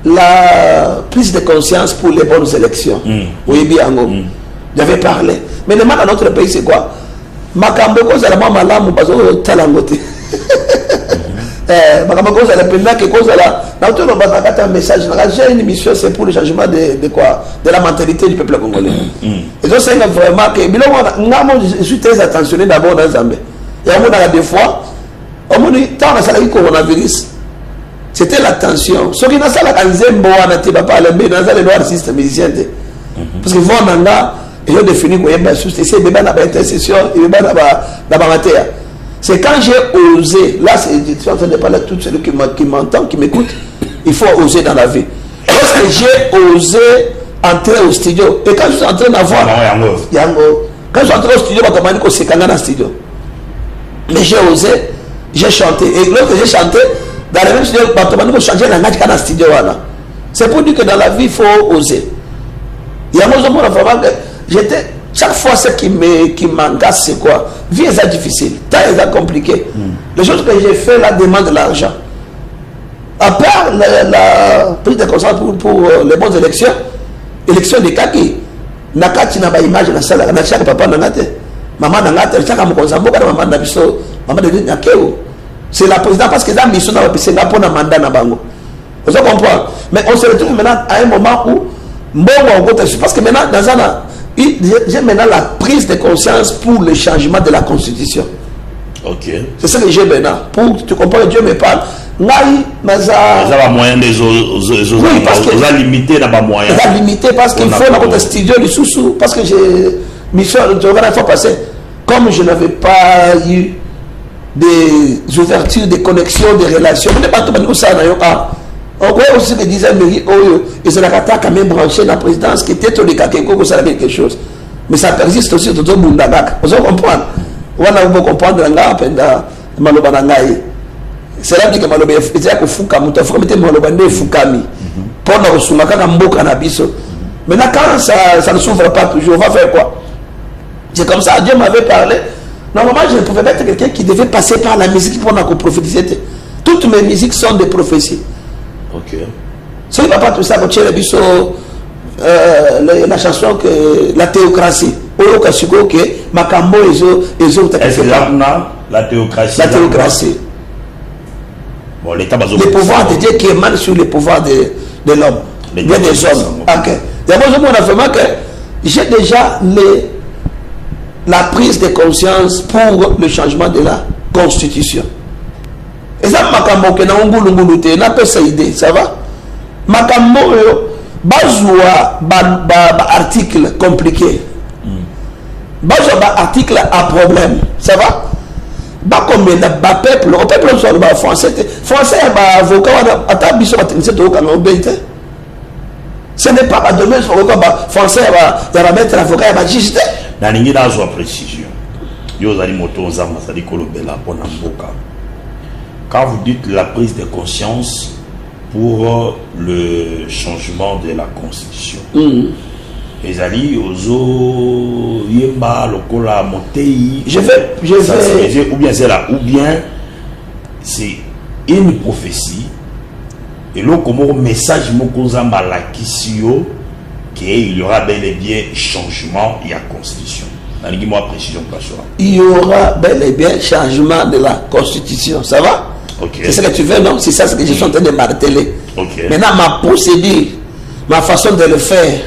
la prise de conscience pour les bonnes élections. Oui, bien, j'avais parlé. Mais le mal dans notre pays, c'est quoi? Makambo cause la mama lamu parce que talangote. Makambo cause la pendant que cause la dans tout le bataka un message. J'ai une mission, c'est pour le changement de quoi? De la mentalité du peuple congolais. Et donc c'est vraiment que je suis très attentionné d'abord dans Zambie. Et on a des fois, on dit tant que ça a eu coronavirus. C'était la tension. Ce qui n'a pas la canzembo, on a été pas le mais dans les noirs système musicien. Parce que vont dans là, ils ont défini qu'il y a une c'est bébé dans intercession, il y a dans matière. C'est quand j'ai osé, là je suis en train de parler à tout celui qui m'entend, qui m'écoute, il faut oser dans la vie. Lorsque j'ai osé entrer au studio, et quand je suis en train d'avoir, quand je suis entré au studio, c'est quand dans le studio. Mais j'ai osé, j'ai chanté. Et lorsque j'ai chanté, dans le même studio, changer la studio. C'est pour dire que dans la vie, il faut oser. Il y a un moment vraiment que j'étais. Chaque fois, ce qui m'engage, c'est quoi? Vie est difficile, temps est compliqué. Les choses que j'ai fait là demandent de l'argent. À part la prise de conscience pour les bonnes élections, élection de Kaki, Nakati n'a pas image dans salle, na chaque papa n'a pas maman n'a pas chaque amokozambo quand maman n'a pas maman de Nakeo. C'est la présidente parce que dans la mission n'a pas pu pour un mandat na bango. Vous comprenez? Mais on se retrouve maintenant à un moment où parce que maintenant dans un j'ai maintenant la prise de conscience pour le changement de la constitution. OK. C'est ça que j'ai maintenant. Pour tu comprends, Dieu me parle. Naï, ça va moyen des oui, parce que ça limité dans moyen. Ça limité parce qu'il faut dans notre studio le sous parce que j'ai mission la fois passée. Comme je n'avais pas eu des ouvertures, des connexions, des relations. On n'est pas tout le monde ça on voit aussi que disait Mary Oyo, et c'est la cata quand même branché la présidence qui était tout le cas quelque chose. Mais ça persiste aussi tout le monde. Vous comprenez? On va comprendre c'est là que Maloba est Fuka, Moutafromete Maloba ne Fukami. Pendant que Soumaka Mboka Nabiso. Maintenant, quand ça ne s'ouvre pas toujours, on va faire quoi? C'est comme ça, Dieu m'avait parlé. Normalement, je ne pouvais pas être quelqu'un qui devait passer par la musique pour qu'on prophétiser. Toutes mes musiques sont des prophéties. OK. Ce n'est pas tout ça, quand tu as vu la chanson que la théocratie. Makambo est-ce que la théocratie? La théocratie. Bon, l'État le pouvoir de Dieu qui émane sur le pouvoir de l'homme, bien des hommes. Ok. D'abord, on a vraiment que j'ai déjà la prise de conscience pour le changement de la constitution. Et ça, Makambo, que n'a pas ça idée, ça va? Makambo, bazoua, article compliqué. Bazoua, article à problème, ça va? Comme le peuple soit français, avocat, ce n'est pas demain, français va mettre avocat, il va juste. Dans une précision, quand vous dites la prise de conscience pour le changement de la constitution, les alliés ozo yemba lokola motei je vais ou bien c'est là ou bien c'est une prophétie et là comment message mokozamba la kisio qu'il y aura bel et bien changement de la constitution. Moi précision pas ça. Il y aura bel et bien changement de la constitution, ça va? OK. C'est ce que tu veux, non? C'est ça ce que je suis en train de marteler. OK. Maintenant ma procédure, ma façon de le faire.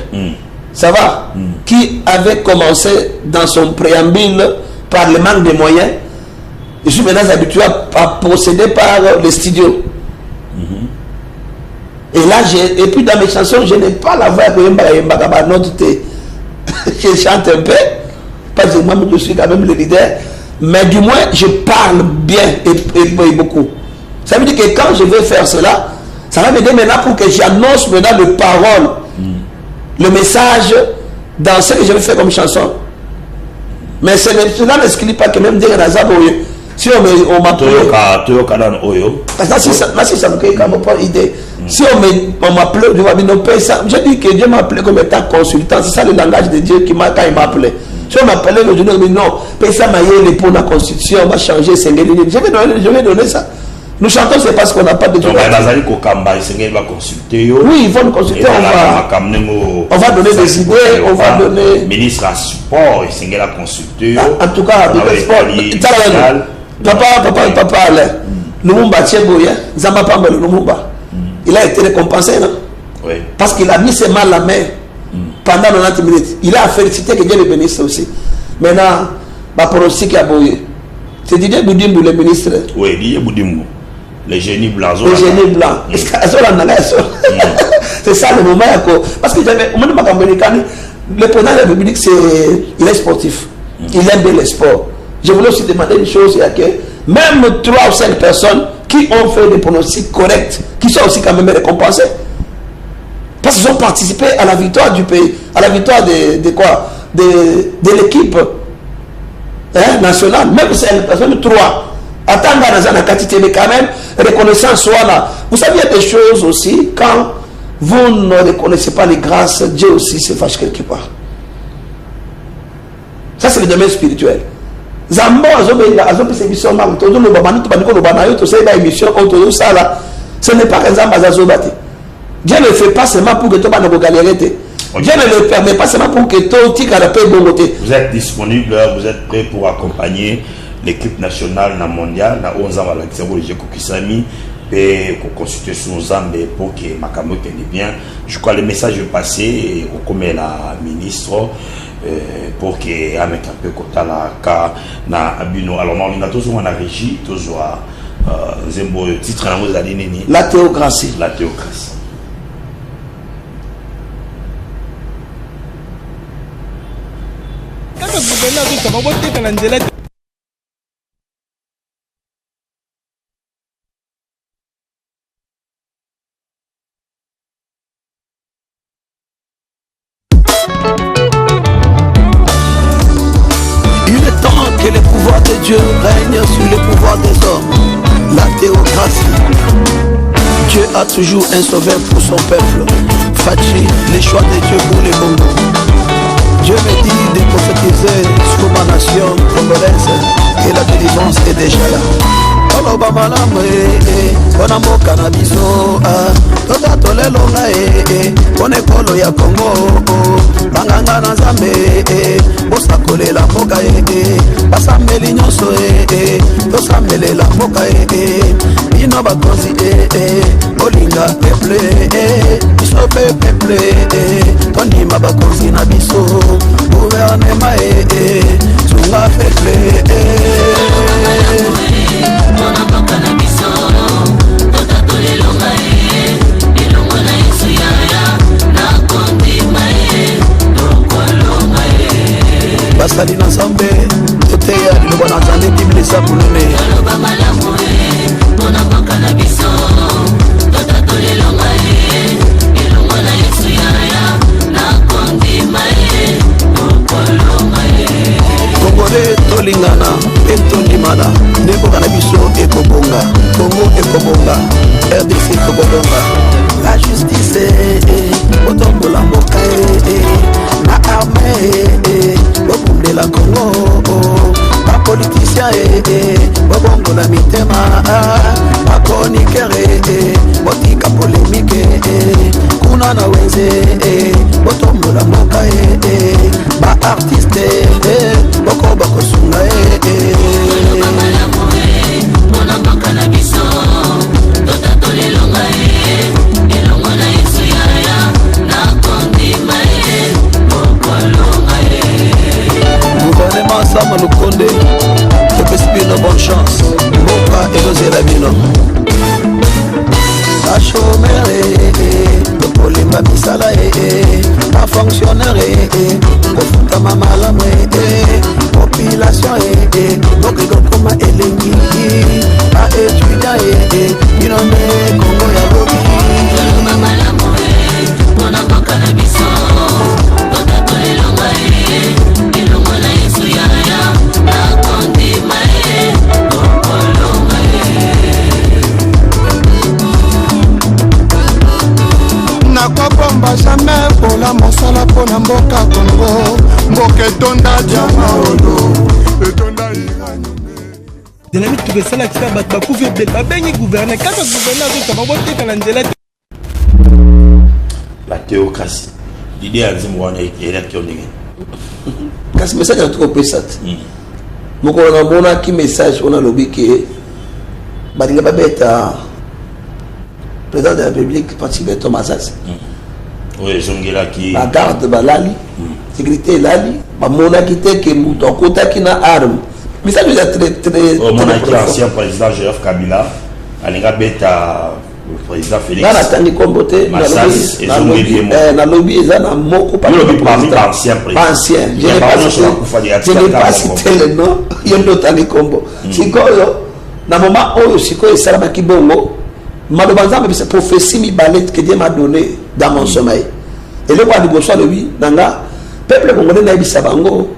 Ça va? Qui avait commencé dans son préambule par le manque de moyens. Je suis maintenant habitué à procéder par le studio. Et là, et puis dans mes chansons, je n'ai pas la voix que je chante un peu. Parce que moi, je suis quand même le leader. Mais du moins, je parle bien et beaucoup. Ça veut dire que quand je vais faire cela, ça va m'aider maintenant pour que j'annonce maintenant les paroles. le message dans ce que je vais faire comme chanson. Mais cela n'exclut pas que même dire si on m'appelle. Ça me pas idée. Si on m'appelait, je dis que Dieu m'a appelé comme étant consultant. C'est ça le langage de Dieu qui m'a quand il m'a appelé. Si on m'appelait le journée, non, ça m'a dit pour la constitution, on va changer. Je vais donner ça. Nous chantons, c'est parce qu'on n'a pas de droit. Oui, ils vont nous consulter. On va donner des idées, on va donner. Ministre à support, il va consulter. En tout cas, Papa Alain, Lumumba Tcheboya, Zamba Pamba Lumumba, il a été récompensé, non? Oui. Parce qu'il a mis ses mains à la main pendant 90 minutes. Il a félicité que Dieu le bénisse aussi. Maintenant, Baporossi qui a boyé. C'est Didier Boudimou, le ministre. Oui, Didier Boudimou. Les génies blancs. Les génies blancs. C'est ça le moment. Parce que le président de la République, il est sportif. Il aime bien le sport. Je voulais aussi demander une chose, il y a que même 3 ou 5 personnes qui ont fait des pronostics corrects, qui sont aussi quand même récompensées. Parce qu'ils ont participé à la victoire du pays, à la victoire de l'équipe nationale. Même 5 personnes, 3. Attendre dans la quantité, mais quand même, reconnaissance soit là. Vous savez, il y a des choses aussi, quand vous ne reconnaissez pas les grâces, Dieu aussi se fâche quelque part. Ça, c'est le domaine spirituel. Zambo, ce n'est pas un Zamba Zazobati. Dieu ne fait pas seulement pour que tu ne galérer. Dieu ne le permet pas seulement pour que tu ne. Vous êtes disponible, vous êtes prêt pour accompagner l'équipe nationale mondiale, na 11 ans à la Kisami, et pour consulter sur Zambé pour que Makamo tienne bien. Je crois que le message est passé au comme la ministre pour que avec un peu kota la ka na abino. Alors on a toujours en régie, toujours Zembo titre na vous allez nini. La théocratie. La théocratie. Dieu règne sur le pouvoir des hommes, la théocratie. Dieu a toujours un sauveur pour son peuple. Fachi, les choix de Dieu pour les Congos. Dieu me dit de prophétiser sur ma nation congolaise et la délivrance est déjà là. Oloba malamu bona mboka na biso tota tolelonga pona ekolo ya Kongo banganga na Nzambe bosakolela mboka basambeli nyonso tosambelela mboka bino bakonzi bolinga peuple biso pe peuple tondima bakonzi na biso gouvernement tunga peuple basali na Nzambe toteya liloba na Nzambe tibilisa kunene Congolais tolingana etondimana ndeboka na biso ekobonga Congo ekobonga RDC ekobonga la justice otombola mboka na armée bokundela Congo bapoliticien bobongola mitema bakonikere botika polémique kuna na wenze botombola mboka baartiste boko bakosunga gouvernement Sama Lukonde topesipino bonne chance mboka ekozela bino bachomere tokolemba misala bafonctionnaire kofutama malamu population bokekokoma elengi baétudiant bino nde Kongo ya lobi na mboka Congo mboka etonda diamaolo etonda iranyume dynamique tokosalakisa bato bakufi ebele babengi gouverneur kaka gouverneur azokama boteka na nzela te. La théocratie l'idée ya nzimbo wana elaki yo ndenge kasi message atukopesa te mokolo namonaki message ona alobi ke balinga babeta président de la République participe Thomas Asasi oyo ezongelaki bagarde balali sécurité elali bamonaki te ke moto akotaki na arme message eza omonaki ancien président Joseph Kabila alinga beta le président Félix nga natangi kombo te nalobi eza na moko ancien je n'ai pas cité le nom yo nde otangi kombo sikoyo na moment oyo sikoyo esalamaki bongo maloba nzambe bisa prophétie mibale que Dieu m'a donné dans mon sommeil eloko ya liboso alobi nanga peuple congolais nayebisa bango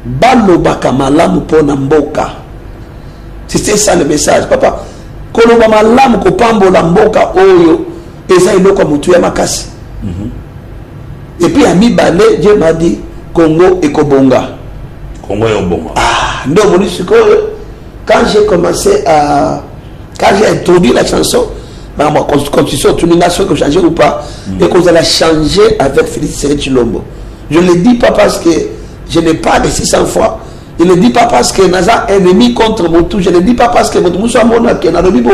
balobaka malamu mpo na mboka. C'était ça le message papa koloba malamu kopambola mboka oyo eza eloko ya motu ya makasi et puis à mibale Dieu m'a dit Congo ekobonga nde omoni sikoyo quand j'ai commencé à quand j'ai introduit la chanson ma constitution toute une nation que changer ou pas et qu'on allait changer avec Félix Tshisekedi Tshilombo. Je ne le dis pas parce que je n'ai pas de 600 fois. Je ne le dis pas parce que Naza ennemi contre Motu. Je ne le dis pas parce que Motu Moussa Mona qui est dans le Bible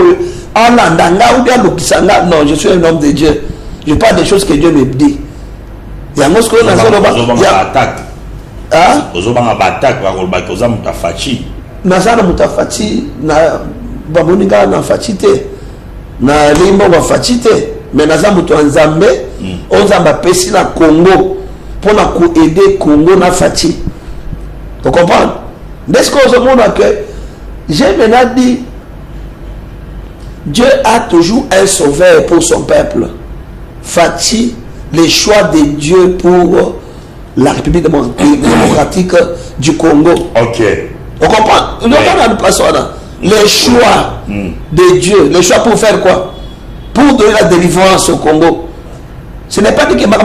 Alandanga ou bien Lokisanga. Non, je suis un homme de Dieu. Je parle des choses que Dieu me dit. Il y a un mot que attaque. Ah? Naza na mutafati na bamoninga na fatite na limbo ba fatite mais naza mutu nzambe onzamba pesi na Congo pour na ko aider Congo na fati. Tu comprends? Est-ce que vous monde que j'ai maintenant dit Dieu a toujours un sauveur pour son peuple. Fati les choix de Dieu pour la République démocratique du Congo. OK. On comprend? On a personne. Les choix de Dieu, les choix pour faire quoi? Pour donner la délivrance au Congo. Ce n'est pas dit que moi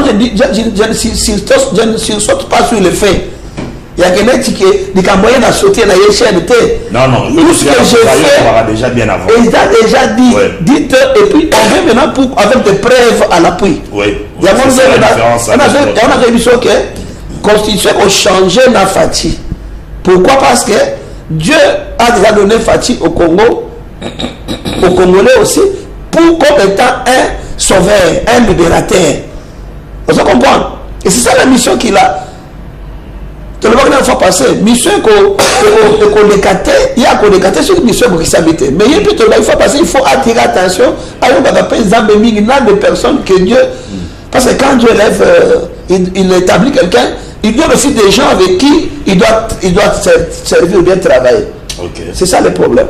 je dis, je ne saute pas sur le fait. Il y a quelqu'un qui a moyen de sauter dans les chaînes. Non, tout ce que j'ai fait, déjà bien avant. Il a déjà dit, dites, et puis on vient maintenant avec des preuves à l'appui. Oui. Il y a on a réussi que constitution a changé la Fati. Pourquoi? Parce que Dieu a déjà donné Fati au Congo, aux Congolais aussi, pour comme étant un sauveur, un libérateur. Vous comprenez? Et c'est ça la mission qu'il a. Tu le vois une fois passé, mission qu'on décate, il y a qu'on décate sur une mission pour qu'il s'habite. Mais il y a une fois passé, il faut attirer attention à de personnes que Dieu. Parce que quand Dieu lève, il établit quelqu'un, il donne aussi des gens avec qui il doit servir ou bien travailler. Okay. C'est ça le problème.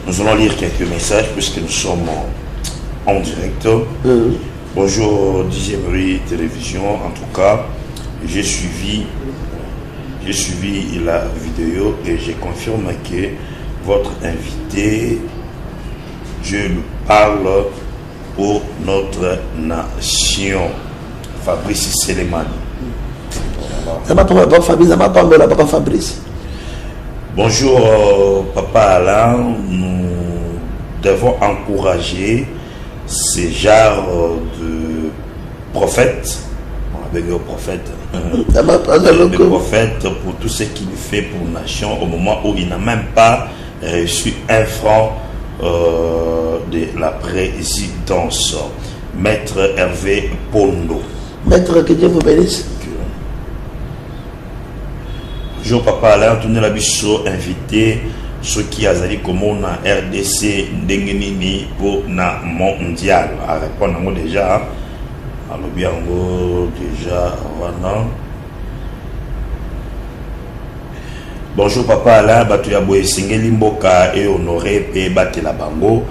Nous allons lire quelques messages puisque nous sommes en direct. Bonjour, 10e rue télévision. En tout cas, j'ai suivi la vidéo et je confirme que votre invité, Dieu lui parle pour notre nation. Fabrice Seleman. Fabrice. Bonjour Papa Alain, nous devons encourager ces genres de prophètes, avec le prophète, le prophète pour tout ce qu'il fait pour la nation au moment où il n'a même pas reçu un franc de la présidence. Maître Hervé Pondo. Maître, que Dieu vous bénisse. Bonjour Papa Alain, tourner la biso invité ceux qui azali comme on a RDC Dengenini pour na mondial. À répondre à moi déjà. Alors bien déjà voilà. Bonjour Papa Alain, batu ya boye singeli mboka et honoré pe batela bango.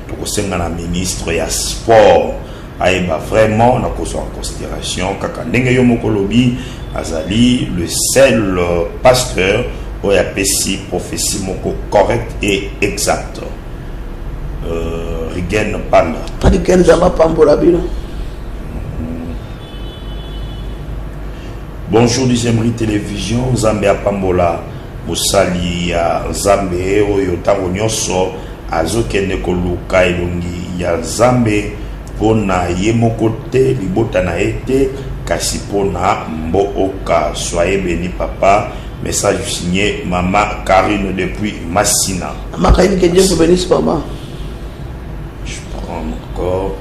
Tokosenga na ministre ya sport. Aïba vraiment na koso en considération kaka ndenge yo mokolobi azali le seul pasteur oya pesi prophétie moko correct et exact. Rigen Panda. Pas de Ken Zama Pambola Bino. Bonjour Dizemri Télévision, Zambia Pambola, Moussali ya Zambe, Oyo Tango Nyoso, Azokene Koluka Elungi ya Zambe, Pona Yemokote, Libota na ete, Kasipona Mbooka, soyez béni papa. Message signé Maman Karine depuis Massina. Maman Karine, que Dieu vous bénisse, maman. Je prends encore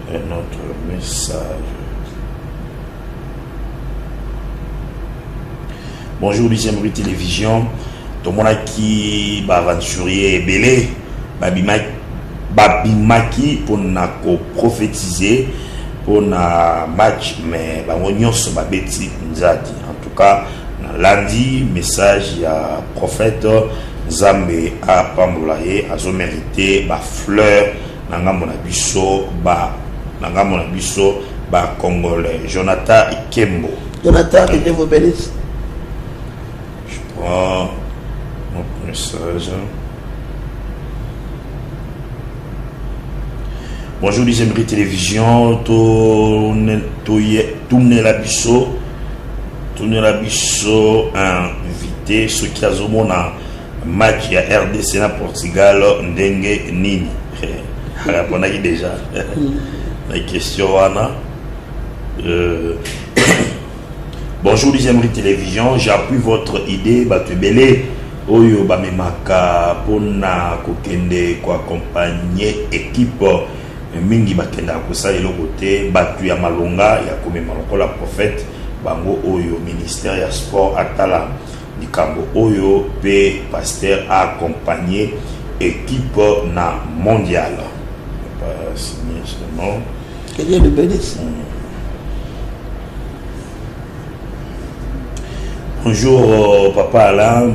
un autre message. Bonjour, deuxième rue télévision. Tout le monde qui va aventurier belé, babimaki pour nous prophétiser pour na match, mais on se babeti nzadi. En tout cas, lundi, message à prophète Zambé à Pambolaye a mérité ba fleur nanga monabiso ba congolais Jonathan Ikembo. Jonathan, que Dieu vous bénisse. Je prends notre message. Bonjour Dizemri Télévision, tourner la biso. Tourner la biso invité ceux qui ont mon match à RDC na Portugal ndenge nini. On a déjà la question Anna. Bonjour Dizemri Télévision, j'appuie votre idée batubele oyo bamemaka pona kokende ko accompagner équipe mingi bakenda kosa elokote batu ya malonga ya komema lokola prophète bango oyo ministère ya sport atala likambo oyo pe pasteur a accompagné équipe na mondial. Pas signé seulement. Que Dieu le bénisse. Bonjour papa Alain,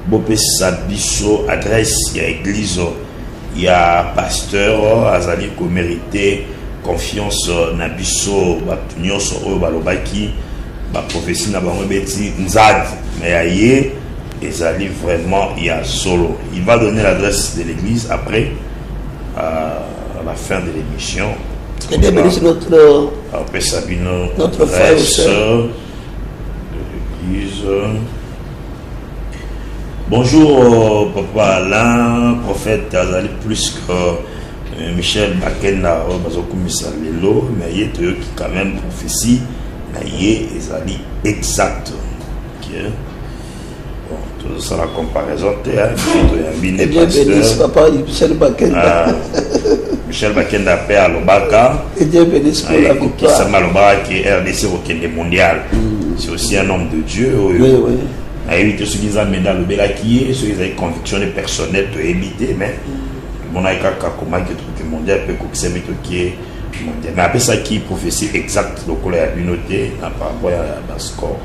Bopé Sabiso, adresse ya église ya pasteur azali ko mérité confiance na biso batunyoso oyo balobaki ba prophétie na bango beti nzadi mais aye ezali vraiment ya solo. Il va donner l'adresse de l'église après à la fin de l'émission. Que Dieu bénisse notre frère ou sœur de l'église. Bonjour papa Alain, prophète azali plus que Michel Bakenda bazokumisa lelo mais il qui quand même prophétie na yé ezali exact. OK. Bon, tout ça la comparaison te hein, Dieu bénisse papa Michel Bakenda. Michel Bakenda père Lobaka. Que Dieu bénisse pour la victoire. Ça Lobaka qui est RDC au Kende mondial. C'est aussi un homme de Dieu. Oui, oui. Éviter ceux qui ont médaille le Belakié, ceux qui ont conviction personnelle de éviter, mais mon aïka comment que truc mondial peut que c'est qui est mondial. Mais après ça qui prophétie exact le collège a noté par rapport à score.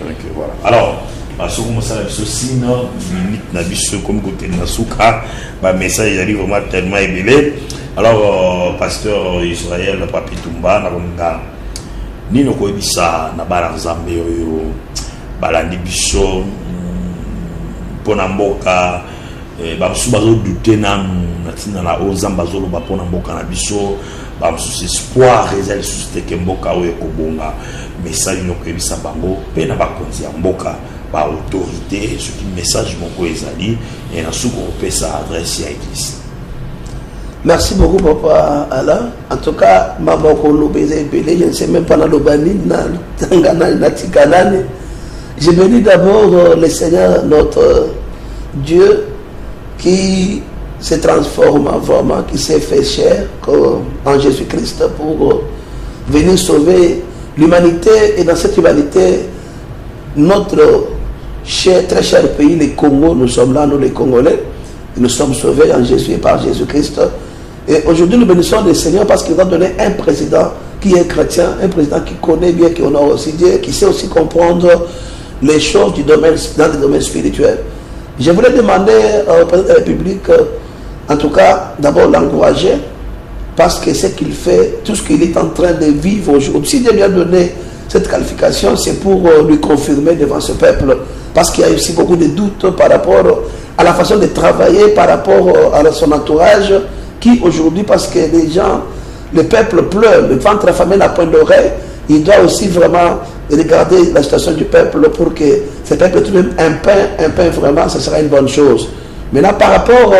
Donc voilà. Alors, parce que ça ceci non limite na biso comme côté na souka, ba message arrive vraiment tellement ébélé. Alors pasteur Israël Papi Tumba na konga ni no ko ebisa na bara Nzambe oyo balandi biso pona mboka bamusu bazodute nanu natina na ozamba zoloba pona mboka na biso bamusu espoir eza lisusu te ke mboka oyo ekobonga message nyoko ebisa bango mpe na bakonzi ya mboka ba autorité soki message moko ezali na suko opesa adresse ya église. Merci beaucoup papa Alain. En tout cas maman kolobeze belé je ne sais même pas na lobani na tangana na tikanane. Je bénis d'abord le Seigneur, notre Dieu, qui se transforme vraiment, qui s'est fait chair en Jésus-Christ pour venir sauver l'humanité. Et dans cette humanité, notre très cher pays, le Congo, nous sommes là, nous les Congolais, nous sommes sauvés en Jésus et par Jésus-Christ. Et aujourd'hui, nous bénissons le Seigneur parce qu'il va donner un président qui est chrétien, un président qui connaît bien, qui honore aussi Dieu, qui sait aussi comprendre les choses du domaine, dans le domaine spirituel. Je voulais demander au président de la République, en tout cas, d'abord l'encourager, parce que ce qu'il fait, tout ce qu'il est en train de vivre aujourd'hui, si Dieu lui a donné cette qualification, c'est pour lui confirmer devant ce peuple, parce qu'il y a aussi beaucoup de doutes par rapport à la façon de travailler par rapport à son entourage, qui aujourd'hui, parce que les gens, le peuple pleure, le ventre affamé n'a point d'oreille, il doit aussi vraiment regarder la situation du peuple pour que ce peuple trouve un pain vraiment, ce sera une bonne chose. Maintenant, par rapport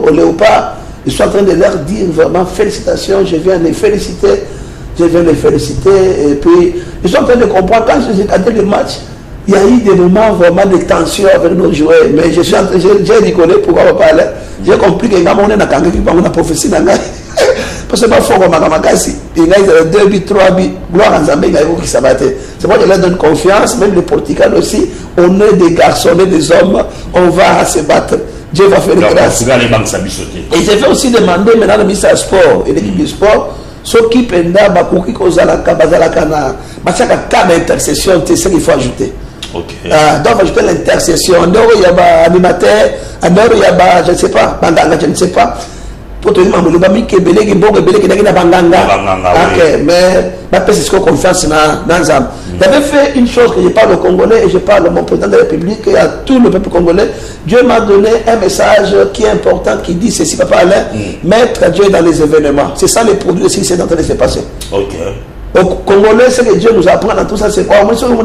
au léopard, je suis en train de leur dire vraiment félicitations, je viens les féliciter, et puis je suis en train de comprendre, quand j'ai regardé le match, il y a eu des moments vraiment de tension avec nos joueurs, mais j'ai rigolé pourquoi on parler. J'ai compris que quand on est dans la prophétie, parce que c'est il y a 2 buts, 3 buts, gloire à Zambé, qui s'abattait. C'est moi qui leur donne confiance, même les Portugais aussi, on est des garçons, on est des hommes, on va se battre. Dieu va faire grâce. Et je vais aussi demander maintenant le ministère du Sport et l'équipe du sport, ceux qui pendant Bakuki Kozalaka, Bazalakana, Machaka, intercession, c'est ce qu'il faut ajouter. Okay. Donc, ajouter l'intercession. En dehors, il y a un animateur, en dehors, il y a, je ne sais pas, Banganga, je ne sais pas. Pour te dire, mais c'est ce qu'on confiance dans Zam. J'avais fait une chose que je parle au Congolais et je parle à mon président de la République et à tout le peuple congolais. Dieu m'a donné un message qui est important, qui dit ceci, Papa Alain, mettre Dieu dans les événements. C'est ça les produits de ce qui s'est en train de se passer. Ok. Donc, Congolais, ce que Dieu nous apprend dans tout ça, c'est quoi? Moi, si on est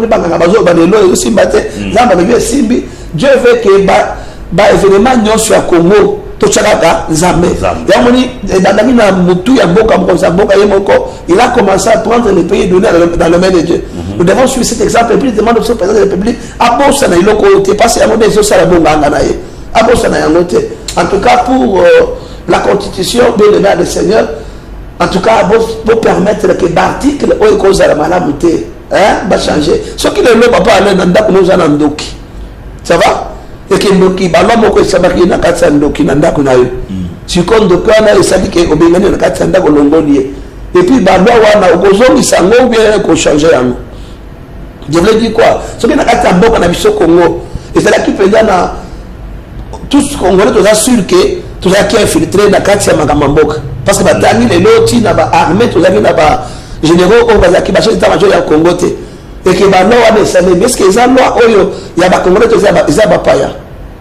Dieu veut que l'événement soit Congo. Il a commencé à prendre les pays donnés dans le main de Dieu. Nous devons suivre cet exemple et puis demander au président de la République à en tout cas pour la constitution de l'honneur du Seigneur, en tout cas pour permettre que l'article va changer. Ce qui est le papa ça va? Et que ndoki ballon moko esabaki na kati ya ndoki na ndako na yo siko ndoki wana esabiki obengani na kati ya ndako longoli et puis ballon wana okozongisa ngo bien ko changer yango. Je voulais dire quoi? Ce qui na kati ya mboka na biso Congo ezalaki penza na tous Congolais toza sûr que tozaki infiltré na kati ya makambo mboka parce que batangi lelo ti na ba armée tozaki na ba généraux o bazaki ba chef d'état-major ya Congo te. Et que la loi est-ce que la loi il y a des paya.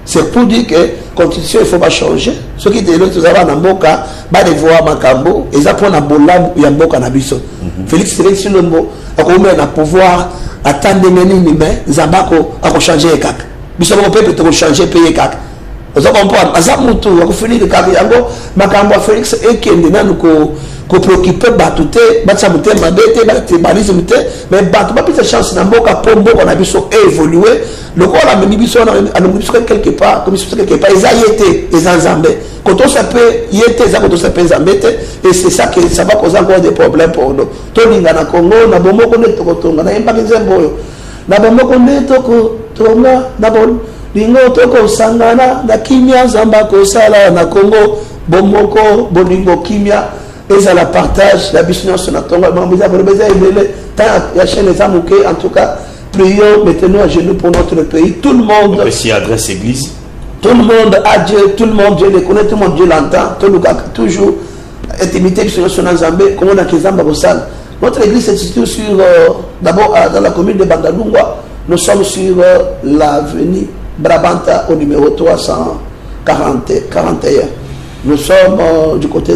C'est pour dire que la constitution il faut pas changer. Ce qui est là, tu as un mboka, ba de voir makambo, et ça pour na bolam ya mboka na biso. Félix Tshisekedi Tshilombo a comme un pouvoir attendre menini mais Zabako a changer kaka. Biso ko peut peut changer payer kaka. Vous comprenez? Azamutu a finir de kaka yango makambo Félix ekende na ko préoccupé batute batsamute mabete batebalisme te mais batu ba pisa chance na mboka po mboka na biso évoluer le ko la meni biso na biso quelque part comme si quelque part ezayete ezanzambe quand on s'appelle yete za quand on s'appelle zambete et c'est ça que ça va causer encore des problèmes pour nous to linga na Congo na bomoko ne tokotonga na imba nzembo na bomoko ne tokotonga na bon lingo toko sangana na kimia zamba ko sala na Congo bomoko bolingo kimia et ça la partage la business sur la tombe la chaîne en tout cas prions mettez-nous à genoux pour notre pays tout le monde s'y adresse église tout le monde a Dieu tout le monde Dieu le connaît tout le monde Dieu l'entend tout le monde toujours intimité sur Zambé comme on a Kizamba Bossal notre église est située sur d'abord dans la commune de Bandalungwa nous sommes sur l'avenue Brabanta au numéro 341. Nous sommes du côté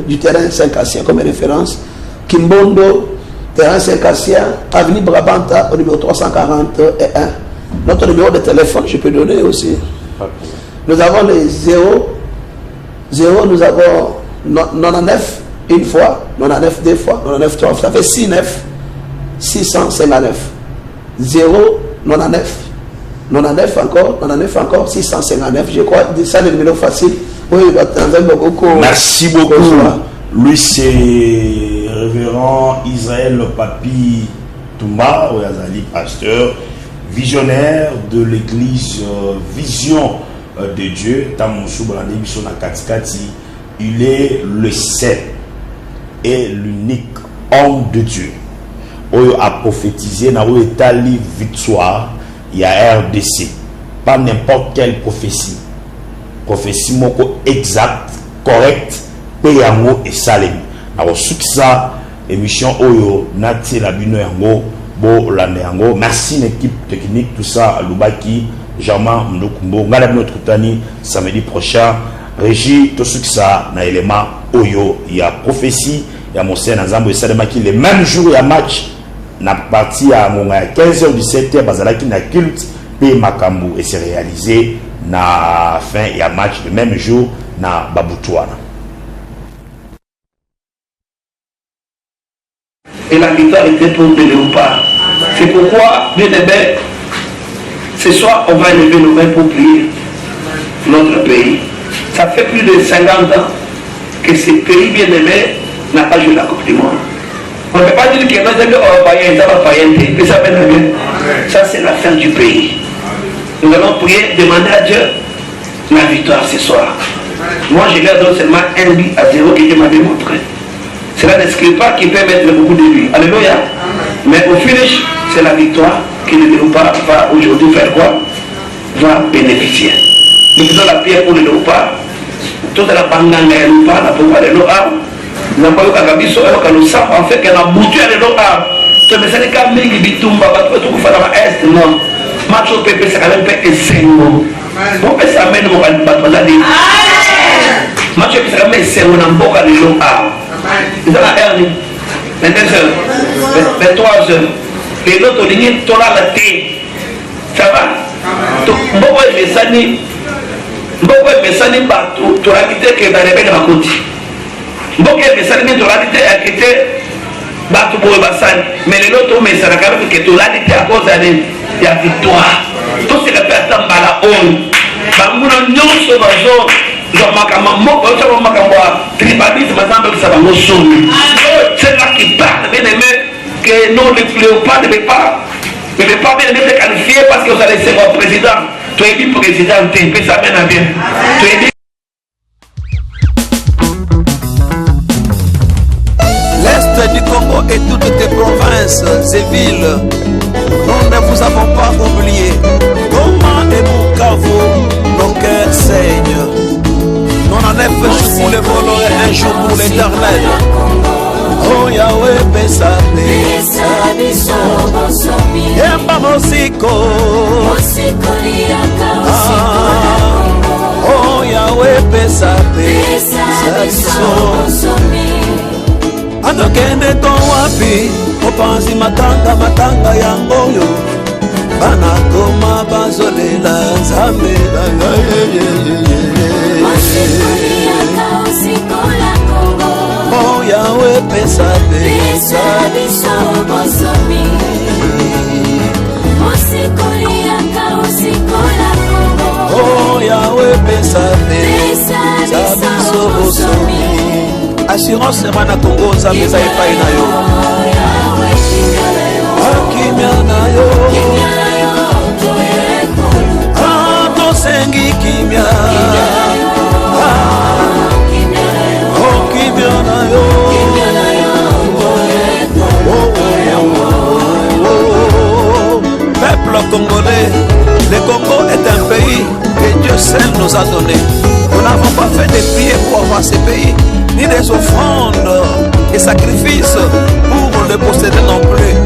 du terrain Saint-Cassien comme référence. Kimbondo, terrain Saint-Cassien, avenue Brabanta au numéro 341. Notre numéro de téléphone, je peux donner aussi. Nous avons les 0, nous avons 99 une fois, 99 deux fois, 99 trois fois. Ça fait 69, 659. 0, 99, 99 encore, 659. Je crois que c'est le numéro facile. Oui, merci beaucoup. Lui, c'est révérend Israël Papi Toumba, pasteur, visionnaire de l'église Vision de Dieu. Il est le seul et l'unique homme de Dieu. Il a prophétisé dans l'État victoire, il y a RDC. Pas n'importe quelle prophétie. Prophétie moko exact, correct, payango et salem. Alors ça émission oyo nati la bino yango bo la yango. Merci l'équipe technique tout ça Lubaki Germain Mnukumbo ngala notre tani samedi prochain Régie tout ce que ça na élément oyo ya prophétie ya Monseigneur Nzambo esalema ki le même jour ya match na partie à 15h 17h bazalaki na culte pe makambu et s'est réalisé na fin ya match le même jour na Babutouana. Et la victoire était pour les léopards. C'est pourquoi, bien aimé, ce soir, on va élever nos mains pour prier notre pays. Ça fait plus de 50 ans que ce pays bien aimé n'a pas joué la Coupe du Monde. On ne peut pas dire que nous sommes païens, ça c'est la fin du pays. Nous allons prier, demander à Dieu la victoire ce soir. Moi, je leur donne seulement 1 but à 0 que Dieu m'a démontré. Cela n'exclut pas qu'il peut mettre beaucoup de buts. Alléluia. Mais au finish, c'est la victoire que le léopard va aujourd'hui faire quoi? Va bénéficier. Nous faisons la prière pour le léopard. Toute la banganga et le léopard, la pauvre de léopard. Nous avons eu Kagabiso et nous savons en fait qu'elle a boutu à léopard. Tu me sais qu'à Mingi Bitumba, tu peux faire la Est, non. Macho Pepe, c'est quand même pas essengo. Bon, ça amène mon bateau. Macho Pepe, c'est quand même essengo dans le boca de léopard. Ils ont la hernie. 22h, 23h. Et l'autre ligne, tu as la thé. Ça va? Beaucoup de messages, tu as quitté que tu as réveillé ma côte. Beaucoup de messages, tu as quitté Batu Boy Bassan. Mais l'autre message, que tu as quitté à cause de la victoire. Tout ce que tu as fait dans la honte. Bamuna nyonso bazo. C'est là qui parle, bien aimé, que non, le léopard ne peut pas bien être qualifié parce que vous allez laisser mon président. Tu es élu président, tu es ça mène à bien. Tu es élu. L'Est du Congo et toutes tes provinces et villes, nous ne vous avons pas oublié. Comment et Bukavu, nos cœurs saignent. Non, en effet, je voulais voler un jour pour l'éternel. Oh Yahweh, Besabe, Yemba Mosiko. Oh Yahweh, Besabe, Andokende to wapi, opanzi matanga yangoyo. Banakoma bazolela Nzambe. Oh Yahweh Besabe, oh Yahweh Besabe, assurance Mana Congo Nzambe eza epai na yo. Akimia na yo, tosengi kimia. Peuple congolais, le Congo est un pays que Dieu seul nous a donné. Nous n'avons pas fait des prières pour avoir ce pays, ni des offrandes et sacrifices pour le posséder non plus.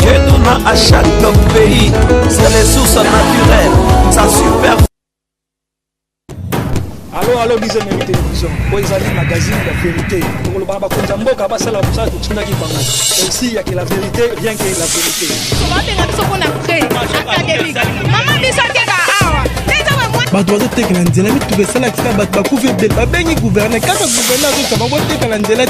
Dieu donne à chaque pays ses ressources naturelles, sa super. Allô, lisez mes télévision. Boisali magazine la vérité. Pour le baba konza mboka basa la busa tunda ki bango. Ici il y a que la vérité, rien que la vérité. Maman biso teka awa. Bato bazoteka na nzela mitu besala kisa bato bakufi ebele babengi gouverne kaka gouverne azosaba boteka na nzela